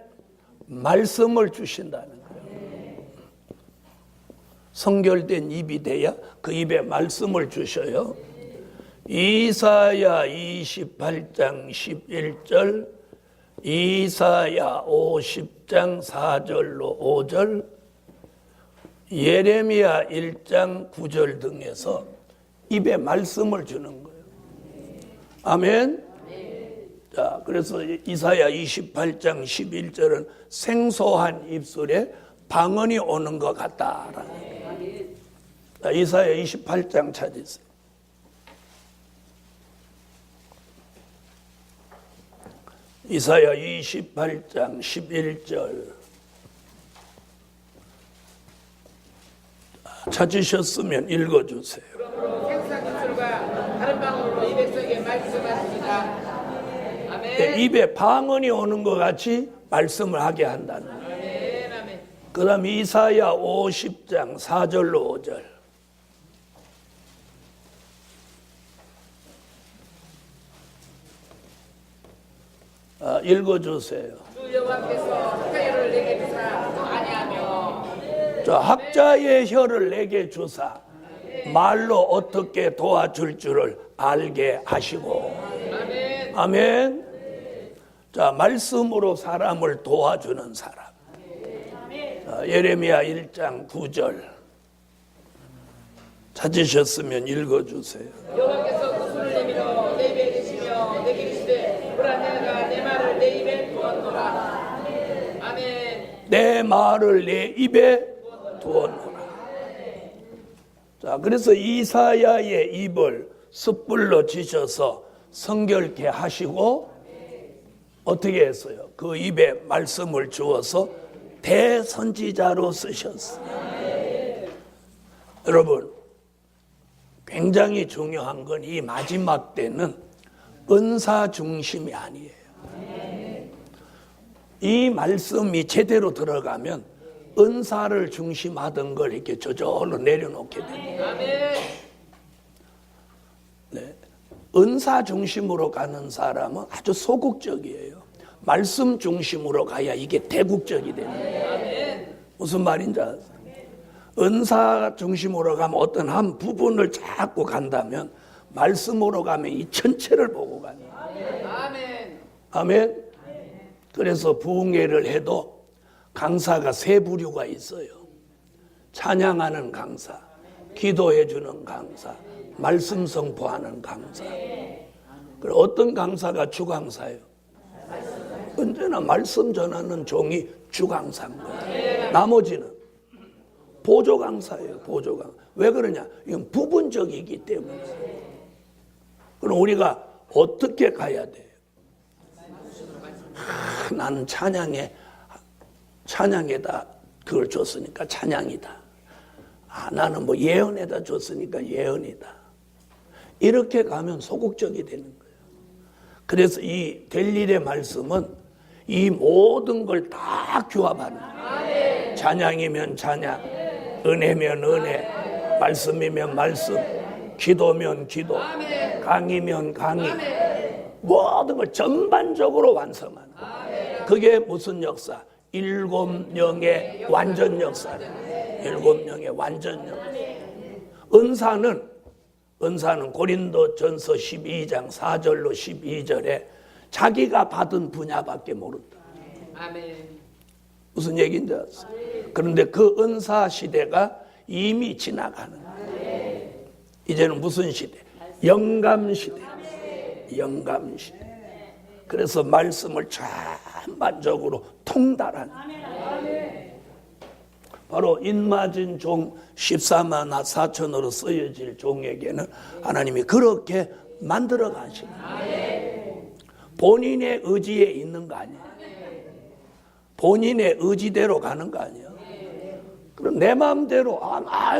말씀을 주신다는 거예요. 성결된 입이 돼야 그 입에 말씀을 주셔요. 이사야 28장 11절, 이사야 50장 4절로 5절, 예레미야 1장 9절 등에서 입에 말씀을 주는 거예요. 아멘. 자, 그래서 이사야 28장 11절은 생소한 입술에 방언이 오는 것 같다라는 거예요. 자, 이사야 28장 찾으세요. 이사야 28장 11절 찾으셨으면 읽어주세요. 그러므로 생상 입술과 다른 방언으로 이 백성에게 말씀하십니다. 아멘. 네, 입에 방언이 오는 것 같이 말씀을 하게 한다는 거예요. 아멘. 아멘. 그 다음 이사야 50장 4절로 5절 읽어주세요. 주 여호와께서 학자의 내게 주사 아니하며. 자, 학자의 혀를 내게 주사 말로 어떻게 도와줄 줄을 알게 하시고. 아멘. 아멘. 자, 말씀으로 사람을 도와주는 사람. 자, 예레미야 1장 9절 찾으셨으면 읽어주세요. 여호와께서 그 손을 내밀어 내 입에 대시며 내게 이르시되 보라 내가 내 말을 내 입에 두었노라. 아멘. 내 말을 내 입에 두었노라. 자, 그래서 이사야의 입을 숯불로 지셔서 성결케 하시고 어떻게 했어요? 그 입에 말씀을 주어서 대선지자로 쓰셨어요. 여러분, 굉장히 중요한 건 이 마지막 때는 은사 중심이 아니에요. 이 말씀이 제대로 들어가면 은사를 중심하던 걸 이렇게 저절로 내려놓게 됩니다. 네. 은사 중심으로 가는 사람은 아주 소극적이에요. 말씀 중심으로 가야 이게 대국적이 됩니다. 무슨 말인지 아세요? 은사 중심으로 가면 어떤 한 부분을 자꾸 간다면 말씀으로 가면 이 전체를 보고 가는 거예요. 아멘. 아멘. 그래서 부흥회를 해도 강사가 세 부류가 있어요. 찬양하는 강사, 기도해 주는 강사, 말씀 선포하는 강사. 그리고 어떤 강사가 주강사예요? 언제나 말씀 전하는 종이 주강사인 거예요. 나머지는 보조강사예요. 보조강. 왜 그러냐? 이건 부분적이기 때문에. 그럼 우리가 어떻게 가야 돼요? 나는 찬양에다 그걸 줬으니까 찬양이다. 나는 뭐 예언에다 줬으니까 예언이다. 이렇게 가면 소극적이 되는 거예요. 그래서 이 될 일의 말씀은 이 모든 걸 다 규합하는 거예요. 찬양이면 찬양, 은혜면 은혜, 말씀이면 말씀, 기도면 기도, 강의면 강의, 모든 걸 전반적으로 완성하는 거예요. 그게 무슨 역사? 7영의 완전 역사. 7영의 완전 역사. 은사는 고린도전서 12장 4절로 12절에 자기가 받은 분야밖에 모른다. 무슨 얘기인지 아세요? 그런데 그 은사 시대가 이미 지나가는 거예요. 이제는 무슨 시대? 영감 시대. 영감 시대. 그래서 말씀을 전반적으로 통달하는 바로 인마진 종 14만 4천으로 쓰여질 종에게는 하나님이 그렇게 만들어 가시는 거예요. 본인의 의지에 있는 거 아니에요. 본인의 의지대로 가는 거 아니에요. 그럼 내 마음대로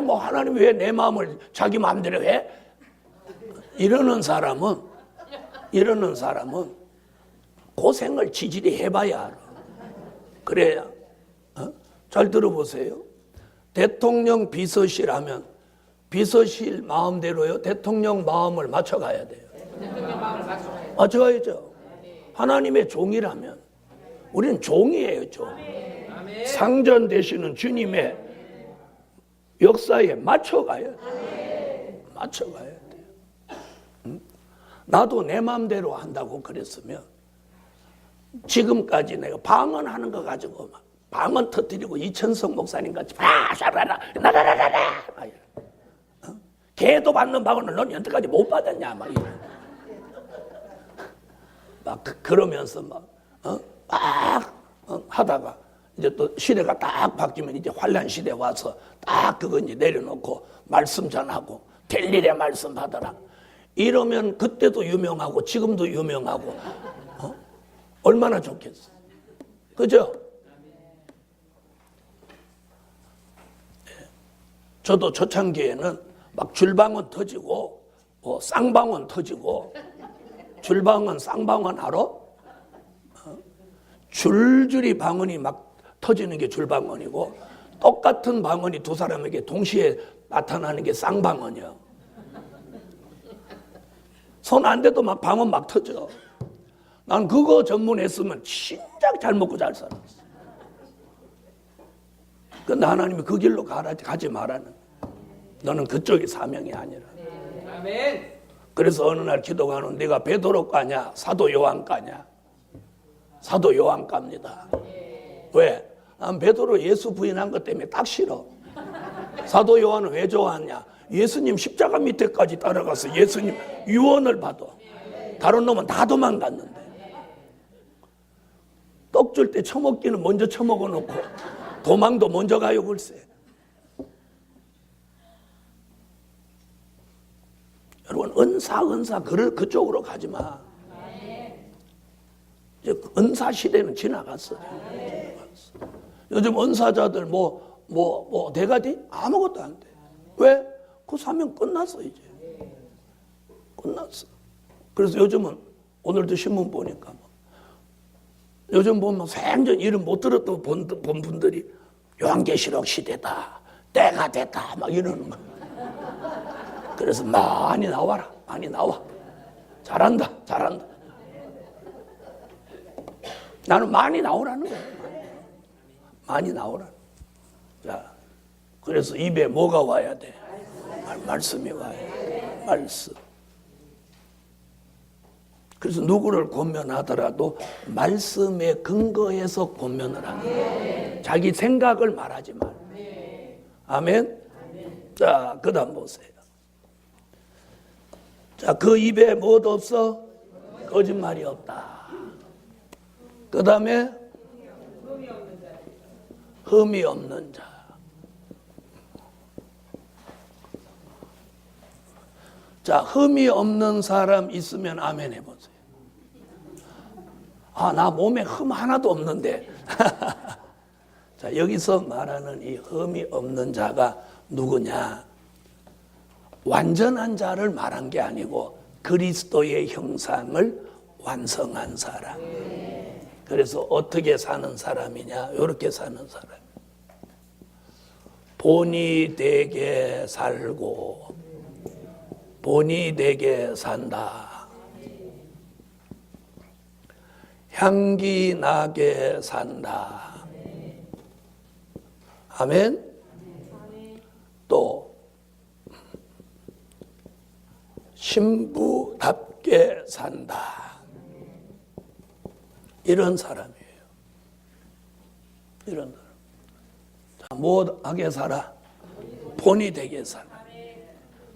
뭐 하나님이 왜 내 마음을 자기 마음대로 해? 이러는 사람은 고생을 지질이 해봐야 알아. 그래야. 잘 들어보세요. 대통령 비서실 하면 비서실 마음대로요. 대통령 마음을 맞춰가야 돼요. 대통령 마음을 맞춰가야죠. 맞춰가야죠. 하나님의 종이라면 우리는 종이에요. 종. 상전 되시는 주님의 역사에 맞춰가야 돼요. 맞춰가야 돼요. 나도 내 마음대로 한다고 그랬으면 지금까지 내가 방언하는 거 가지고 막 방언 터뜨리고 이천성 목사님 같이 바샤라라 나라라라라 개도 받는 방언을 넌 여태까지 못 받았냐 막 그러면서 막 하다가 이제 또 시대가 딱 바뀌면 이제 환란 시대 와서 딱 그거 이제 내려놓고 말씀 전하고 될 일의 말씀 받아라 이러면 그때도 유명하고 지금도 유명하고 얼마나 좋겠어. 그죠? 저도 초창기에는 막 줄방언 터지고 뭐 쌍방언 터지고 줄방언 쌍방언 알아? 줄줄이 방언이 막 터지는 게 줄방언이고 똑같은 방언이 두 사람에게 동시에 나타나는 게 쌍방언이야. 손 안 대도 막 방언 막 터져. 난 그거 전문했으면 진짜 잘 먹고 잘 살았어. 근데 하나님이 그 길로 가지 말라는. 너는 그쪽이 사명이 아니라. 아멘. 그래서 어느 날 기도가는 네가 베드로과냐 사도 요한과냐. 사도 요한과입니다. 왜? 난 베드로 예수 부인한 것 때문에 딱 싫어. 사도 요한은 왜 좋아하냐? 예수님 십자가 밑에까지 따라가서 예수님 유언을 받아. 다른 놈은 다 도망갔는데. 떡 줄 때 처먹기는 먼저 처먹어 놓고 도망도 먼저 가요 글쎄. 여러분 은사 그쪽으로 가지 마. 이제 은사 시대는 지나갔어. 요즘 은사자들 뭐 대가디 아무것도 안 돼. 왜? 그 사명 끝났어 이제. 끝났어. 그래서 요즘은 오늘도 신문 보니까 요즘 보면 생전 이름 못 들었던 본 분들이 요한계시록 시대다. 때가 됐다. 막 이러는 거. 그래서 많이 나와라. 많이 나와. 잘한다. 나는 많이 나오라는 거야. 많이 나오라. 자, 그래서 입에 뭐가 와야 돼? 말씀이 와야 돼. 말씀. 그래서 누구를 권면하더라도 말씀에 근거해서 권면을 하는 거예요. 자기 생각을 말하지 마. 아멘? 자, 그 다음 보세요. 자, 그 입에 뭐 없어? 거짓말이 없다. 그 다음에 흠이 없는 자. 자, 흠이 없는 사람 있으면 아멘 해보세요. 아, 나 몸에 흠 하나도 없는데. 자, 여기서 말하는 이 흠이 없는 자가 누구냐? 완전한 자를 말한 게 아니고 그리스도의 형상을 완성한 사람. 그래서 어떻게 사는 사람이냐? 이렇게 사는 사람. 본이 되게 살고 본이 되게 산다. 향기 나게 산다. 아멘. 또 신부답게 산다. 이런 사람이에요. 이런 사람. 자, 뭐 하게 살아? 본이 되게 살아.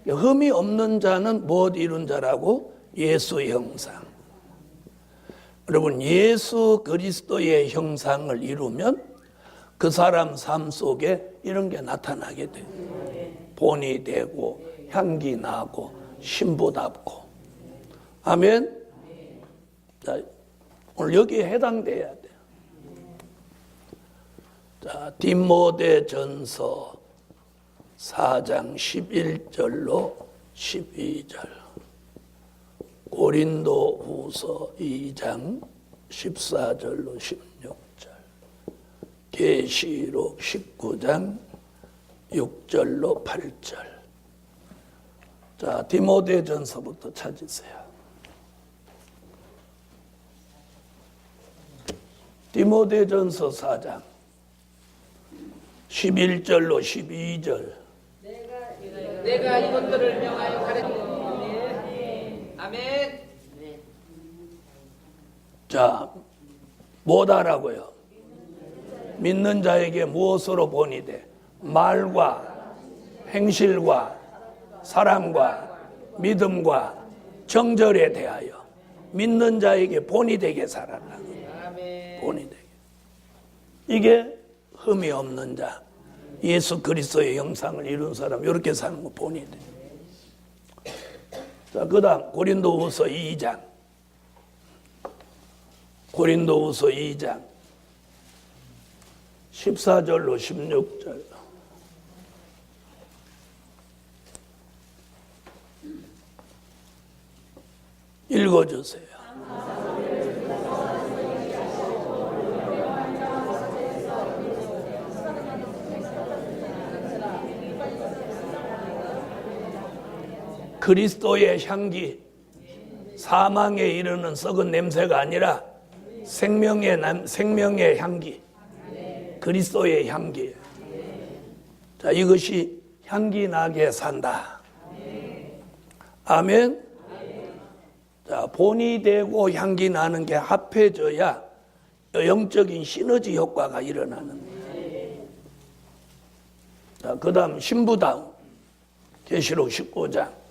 흠이 없는 자는 못 이룬 자라고? 예수 형상. 여러분, 예수 그리스도의 형상을 이루면 그 사람 삶 속에 이런 게 나타나게 돼요. 본이 되고 향기 나고 신부답고. 아멘. 자, 오늘 여기에 해당돼야 돼요. 자, 디모데전서 4장 11절로 12절, 고린도후서 2장 14절로 16절, 계시록 19장 6절로 8절. 자, 디모데전서부터 찾으세요. 디모데전서 4장 11절로 12절. 내가 이것들을 명하여 가르치노니. 아멘. 자, 뭐다라고요? 믿는 자에게 무엇으로 본이 돼? 말과 행실과 사랑과 믿음과 정절에 대하여 믿는 자에게 본이 되게 살아라. 본이 되게. 이게 흠이 없는 자, 예수 그리스도의 형상을 이룬 사람, 이렇게 사는 거 본이 돼. 자, 그 다음 고린도후서 2장. 고린도후서 2장 14절로 16절. 읽어주세요. 그리스도의 향기, 사망에 이르는 썩은 냄새가 아니라 생명의 향기, 그리스도의 향기. 자, 이것이 향기 나게 산다. 아멘. 자, 본이 되고 향기 나는 게 합해져야 영적인 시너지 효과가 일어나는 거예요. 자, 그 다음 신부다움, 계시록 19장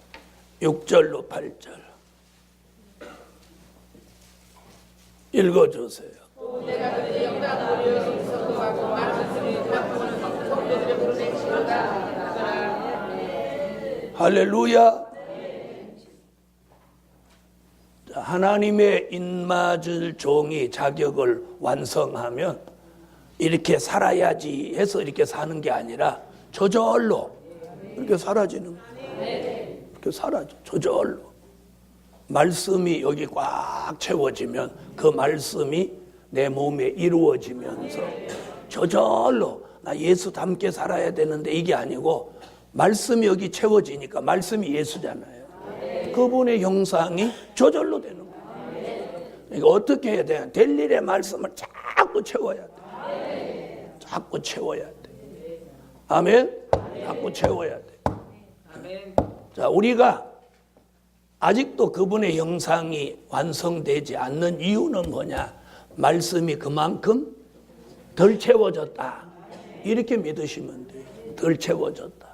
6절로 8절. 읽어주세요. 내가 그들의 영광을 보여 성도하고 말씀을 바꾸는 성도들의 부르는 시로다. 할렐루야. 하나님의 입맞을 종이 자격을 완성하면 이렇게 살아야지 해서 이렇게 사는 게 아니라 저절로 이렇게 사라지는 거예요. 이렇게 사라져. 저절로. 말씀이 여기 꽉 채워지면 그 말씀이 내 몸에 이루어지면서 저절로 나 예수 닮게 살아야 되는데 이게 아니고 말씀이 여기 채워지니까 말씀이 예수잖아요. 그분의 형상이 저절로 되는 거예요. 그러니까 어떻게 해야 돼? 될 일의 말씀을 자꾸 채워야 돼. 자꾸 채워야 돼. 아멘? 자꾸 채워야 돼. 자, 우리가 아직도 그분의 형상이 완성되지 않는 이유는 뭐냐? 말씀이 그만큼 덜 채워졌다. 이렇게 믿으시면 돼요. 덜 채워졌다.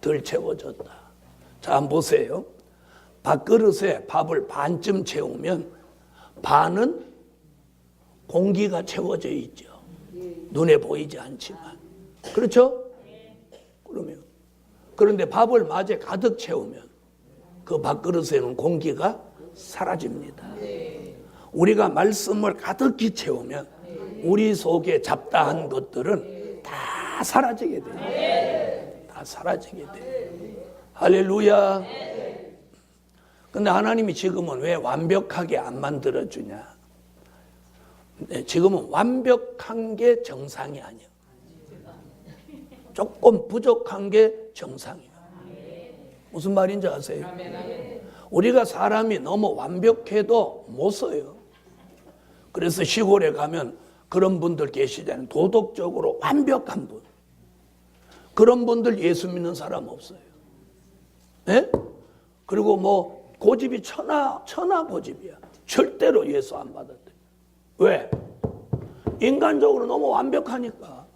덜 채워졌다. 자, 한번 보세요. 밥그릇에 밥을 반쯤 채우면 반은 공기가 채워져 있죠. 눈에 보이지 않지만. 그렇죠? 그런데 밥을 마저 가득 채우면 그 밥그릇에는 공기가 사라집니다. 우리가 말씀을 가득히 채우면 우리 속에 잡다한 것들은 다 사라지게 돼요. 다 사라지게 돼요. 할렐루야. 근데 하나님이 지금은 왜 완벽하게 안 만들어주냐? 지금은 완벽한 게 정상이 아니야. 조금 부족한 게 정상이야. 무슨 말인지 아세요? 우리가 사람이 너무 완벽해도 못 써요. 그래서 시골에 가면 그런 분들 계시잖아요. 도덕적으로 완벽한 분. 그런 분들 예수 믿는 사람 없어요. 네? 그리고 뭐 고집이 천하 고집이야. 절대로 예수 안 받았대. 왜? 인간적으로 너무 완벽하니까.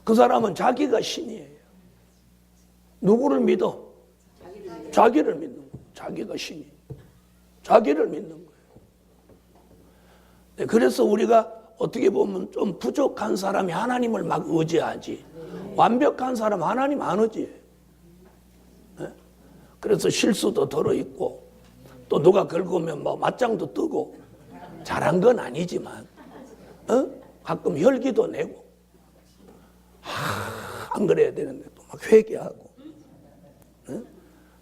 그 사람은 자기가 신이에요. 누구를 믿어? 자기를 믿는 거예요. 자기가 신이. 자기를 믿는 거예요. 네, 그래서 우리가 어떻게 보면 좀 부족한 사람이 하나님을 막 의지하지. 완벽한 사람 하나님 안 의지해. 네? 그래서 실수도 들어있고 또 누가 긁으면 뭐 맞짱도 뜨고 잘한 건 아니지만 가끔 혈기도 내고 안 그래야 되는데 또 막 회개하고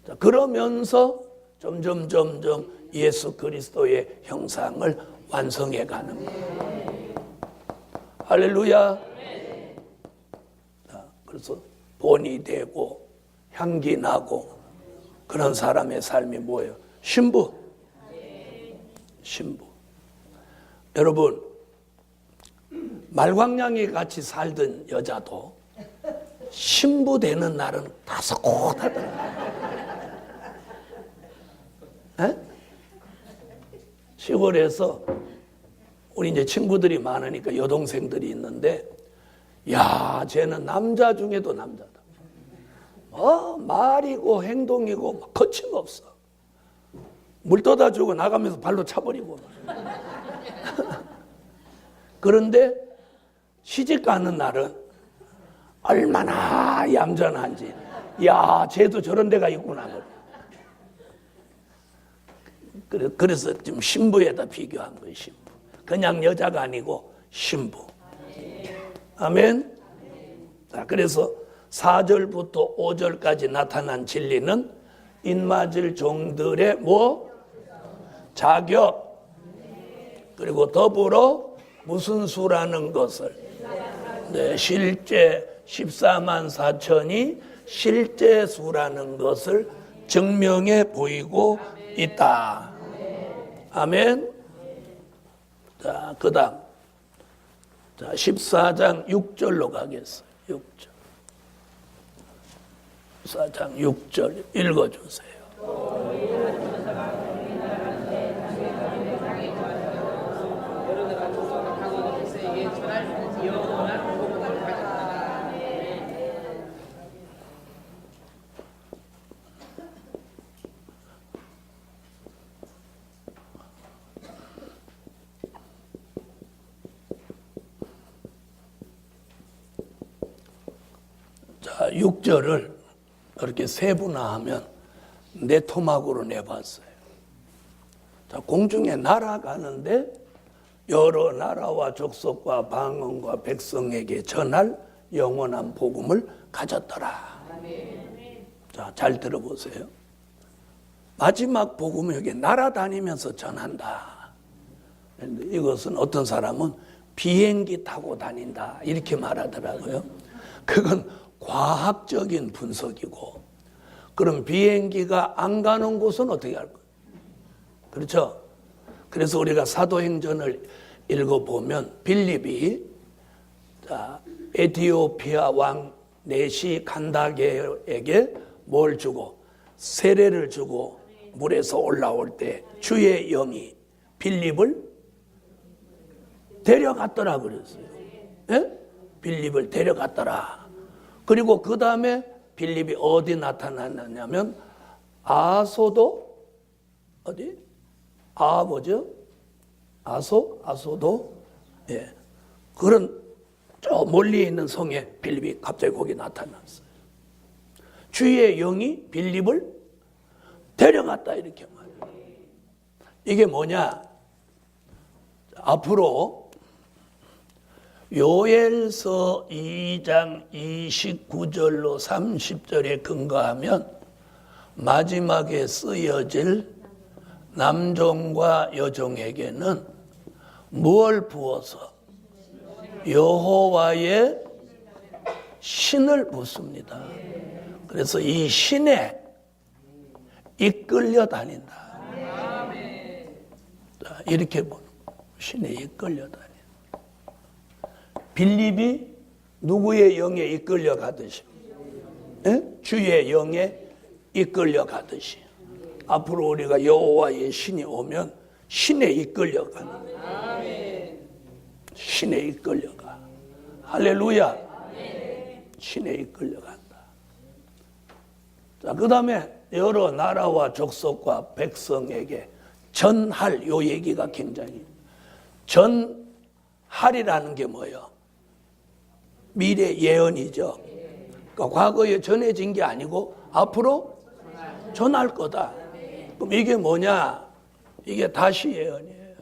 자, 그러면서 점점 예수 그리스도의 형상을 완성해 가는 거예요. 할렐루야. 자, 그래서 본이 되고 향기 나고 그런 사람의 삶이 뭐예요? 신부. 여러분, 말광량이 같이 살던 여자도 신부 되는 날은 다소곳하더라. 시골에서 우리 이제 친구들이 많으니까 여동생들이 있는데, 야, 쟤는 남자 중에도 남자다. 말이고 행동이고 거침없어. 물 떠다 주고 나가면서 발로 차버리고. 그런데 시집 가는 날은 얼마나 얌전한지. 야, 쟤도 저런 데가 있구나. 그래서 지금 신부에다 비교한 거예요. 신부. 그냥 여자가 아니고 신부. 아멘. 자, 그래서 4절부터 5절까지 나타난 진리는 입맞을 종들의 자격, 그리고 더불어 무슨 수라는 것을, 네, 실제 14만 4천이 실제 수라는 것을 증명해 보이고 있다. 아멘. 자, 그 다음. 자, 14장 6절로 가겠어요. 6절. 14장 6절 읽어주세요. 자, 6절을 이렇게 세분화하면 네 토막으로 내봤어요. 자, 공중에 날아가는데 여러 나라와 족속과 방언과 백성에게 전할 영원한 복음을 가졌더라. 자, 잘 들어보세요. 마지막 복음을 여기 날아다니면서 전한다. 이것은 어떤 사람은 비행기 타고 다닌다 이렇게 말하더라고요. 그건 과학적인 분석이고, 그럼 비행기가 안 가는 곳은 어떻게 할 거예요? 그렇죠? 그래서 우리가 사도행전을 읽어보면 빌립이 에티오피아 왕 네시 간다게에게 뭘 주고? 세례를 주고 물에서 올라올 때 주의 영이 빌립을 데려갔더라 그랬어요. 예? 빌립을 데려갔더라. 그리고 그 다음에 빌립이 어디 나타났냐면 아소도 어디? 뭐죠? 아소도 예. 그런 저 멀리 있는 성에 빌립이 갑자기 거기 나타났어요. 주의 영이 빌립을 데려갔다 이렇게 말해요. 이게 뭐냐? 앞으로 요엘서 2장 29절로 30절에 근거하면 마지막에 쓰여질 남종과 여종에게는 무엇을 부어서 여호와의 신을 붓습니다. 그래서 이 신에 이끌려 다닌다. 자, 이렇게 보는 거예요. 신에 이끌려 다닌다. 빌립이 누구의 영에 이끌려 가듯이, 주의 영에 이끌려 가듯이 앞으로 우리가 여호와의 신이 오면 신에 이끌려 가는 거예요. 신에 이끌려가. 할렐루야. 신에 이끌려간다. 자, 그 다음에 여러 나라와 족속과 백성에게 전할, 요 얘기가 굉장히. 전할이라는 게 뭐예요? 미래 예언이죠. 그러니까 과거에 전해진 게 아니고 앞으로 전할 거다. 그럼 이게 뭐냐? 이게 다시 예언이에요.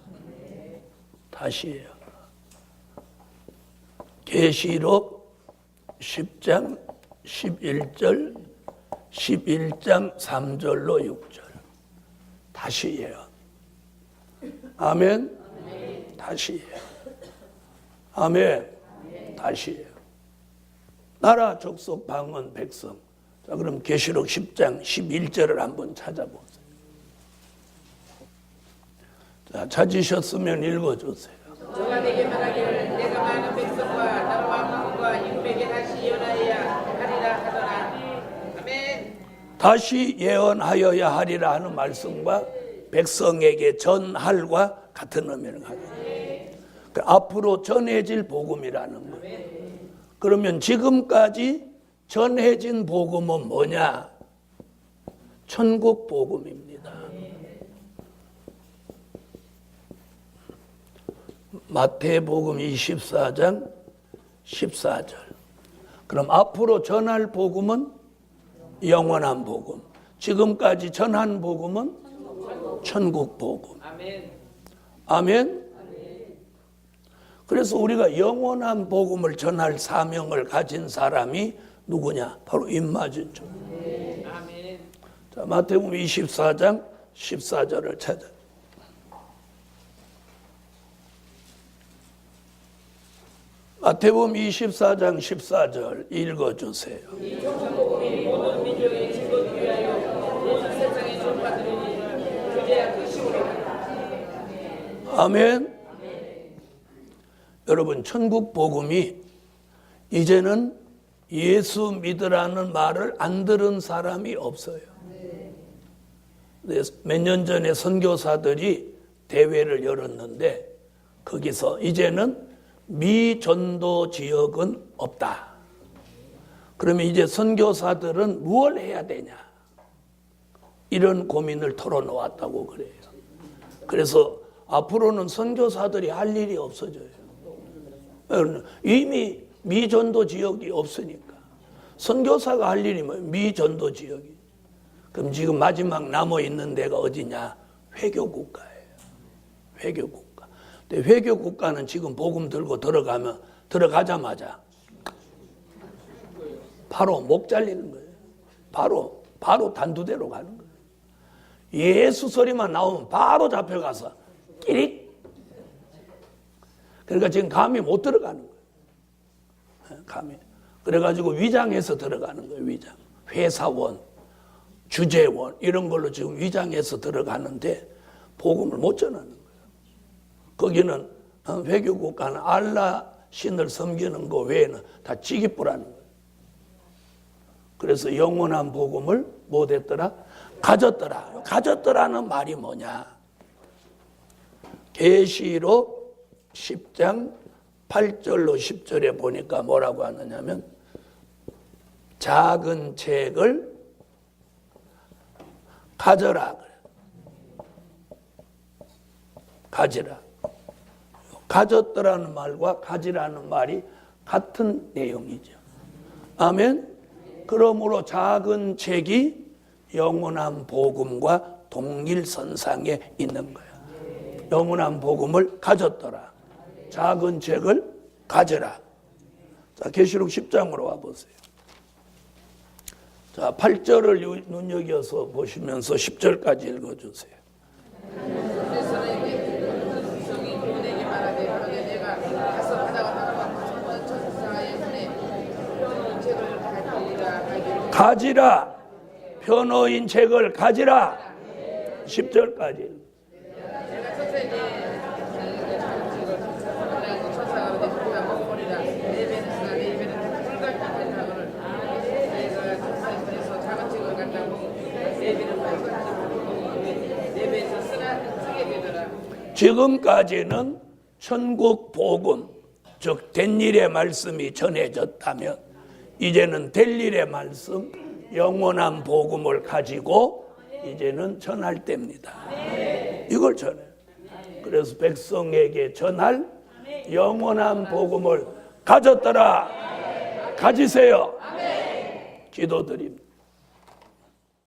다시 예언. 계시록 10장 11절, 11장 3절로 6절. 다시 예언. 아멘. 다시 예언. 아멘. 다시 예언. 나라, 족속, 방언, 백성. 자, 그럼 계시록 10장 11절을 한번 찾아보세요. 자, 찾으셨으면 읽어주세요. 저가 내게 말하기를 내가 많은 백성과 나라와 방언과 이름에게 다시 예언하여야 하리라 하더라. 아멘. 다시 예언하여야 하리라 하는 말씀과 백성에게 전할과 같은 의미를 가져요. 그러니까 앞으로 전해질 복음이라는 거예요. 그러면 지금까지 전해진 복음은 뭐냐? 천국 복음입니다. 마태복음 24장 14절. 그럼 앞으로 전할 복음은 영원한 복음. 지금까지 전한 복음은 천국 복음. 아멘. 그래서 우리가 영원한 복음을 전할 사명을 가진 사람이 누구냐? 바로 임마진죠. 자, 마태복음 24장 14절을 찾아. 마태복음 24장 14절 읽어주세요. 이 천국복음이 모든 민족에 즐거우게 위하여 모든 세상에 전파되리니 그제야 그 시오리라. 아멘. 여러분, 천국 복음이 이제는 예수 믿으라는 말을 안 들은 사람이 없어요. 몇 년 전에 선교사들이 대회를 열었는데 거기서 이제는 미전도 지역은 없다. 그러면 이제 선교사들은 무엇을 해야 되냐? 이런 고민을 털어놓았다고 그래요. 그래서 앞으로는 선교사들이 할 일이 없어져요. 이미 미전도 지역이 없으니까. 선교사가 할 일이 뭐예요? 미전도 지역이. 그럼 지금 마지막 남아있는 데가 어디냐? 회교국가예요. 회교국가. 근데 회교국가는 지금 복음 들고 들어가자마자 바로 목 잘리는 거예요. 바로 단두대로 가는 거예요. 예수 소리만 나오면 바로 잡혀가서 끼릭. 그러니까 지금 감히 못 들어가는 거예요. 감히. 그래가지고 위장해서 들어가는 거예요. 위장. 회사원, 주재원 이런 걸로 지금 위장해서 들어가는데 복음을 못 전하는 거예요. 거기는 회교국가는 알라 신을 섬기는 거 외에는 다 지기뿌라는 거예요. 그래서 영원한 복음을 못했더라? 가졌더라. 가졌더라는 말이 뭐냐? 계시록 10장 8절로 10절에 보니까 뭐라고 하느냐면 작은 책을 가져라. 가지라. 가졌더라는 말과 가지라는 말이 같은 내용이죠. 아멘. 그러므로 작은 책이 영원한 복음과 동일선상에 있는 거예요. 영원한 복음을 가졌더라. 작은 책을 가져라. 자, 계시록 10장으로 와보세요. 자, 8절을 눈여겨서 보시면서 10절까지 읽어주세요. 가지라. 변호인 책을 가지라. 10절까지. 지금까지는 천국 복음, 즉 된 일의 말씀이 전해졌다면 이제는 될 일의 말씀, 영원한 복음을 가지고 이제는 전할 때입니다. 이걸 전해요. 그래서 백성에게 전할 영원한 복음을 가졌더라. 가지세요. 기도드립니다.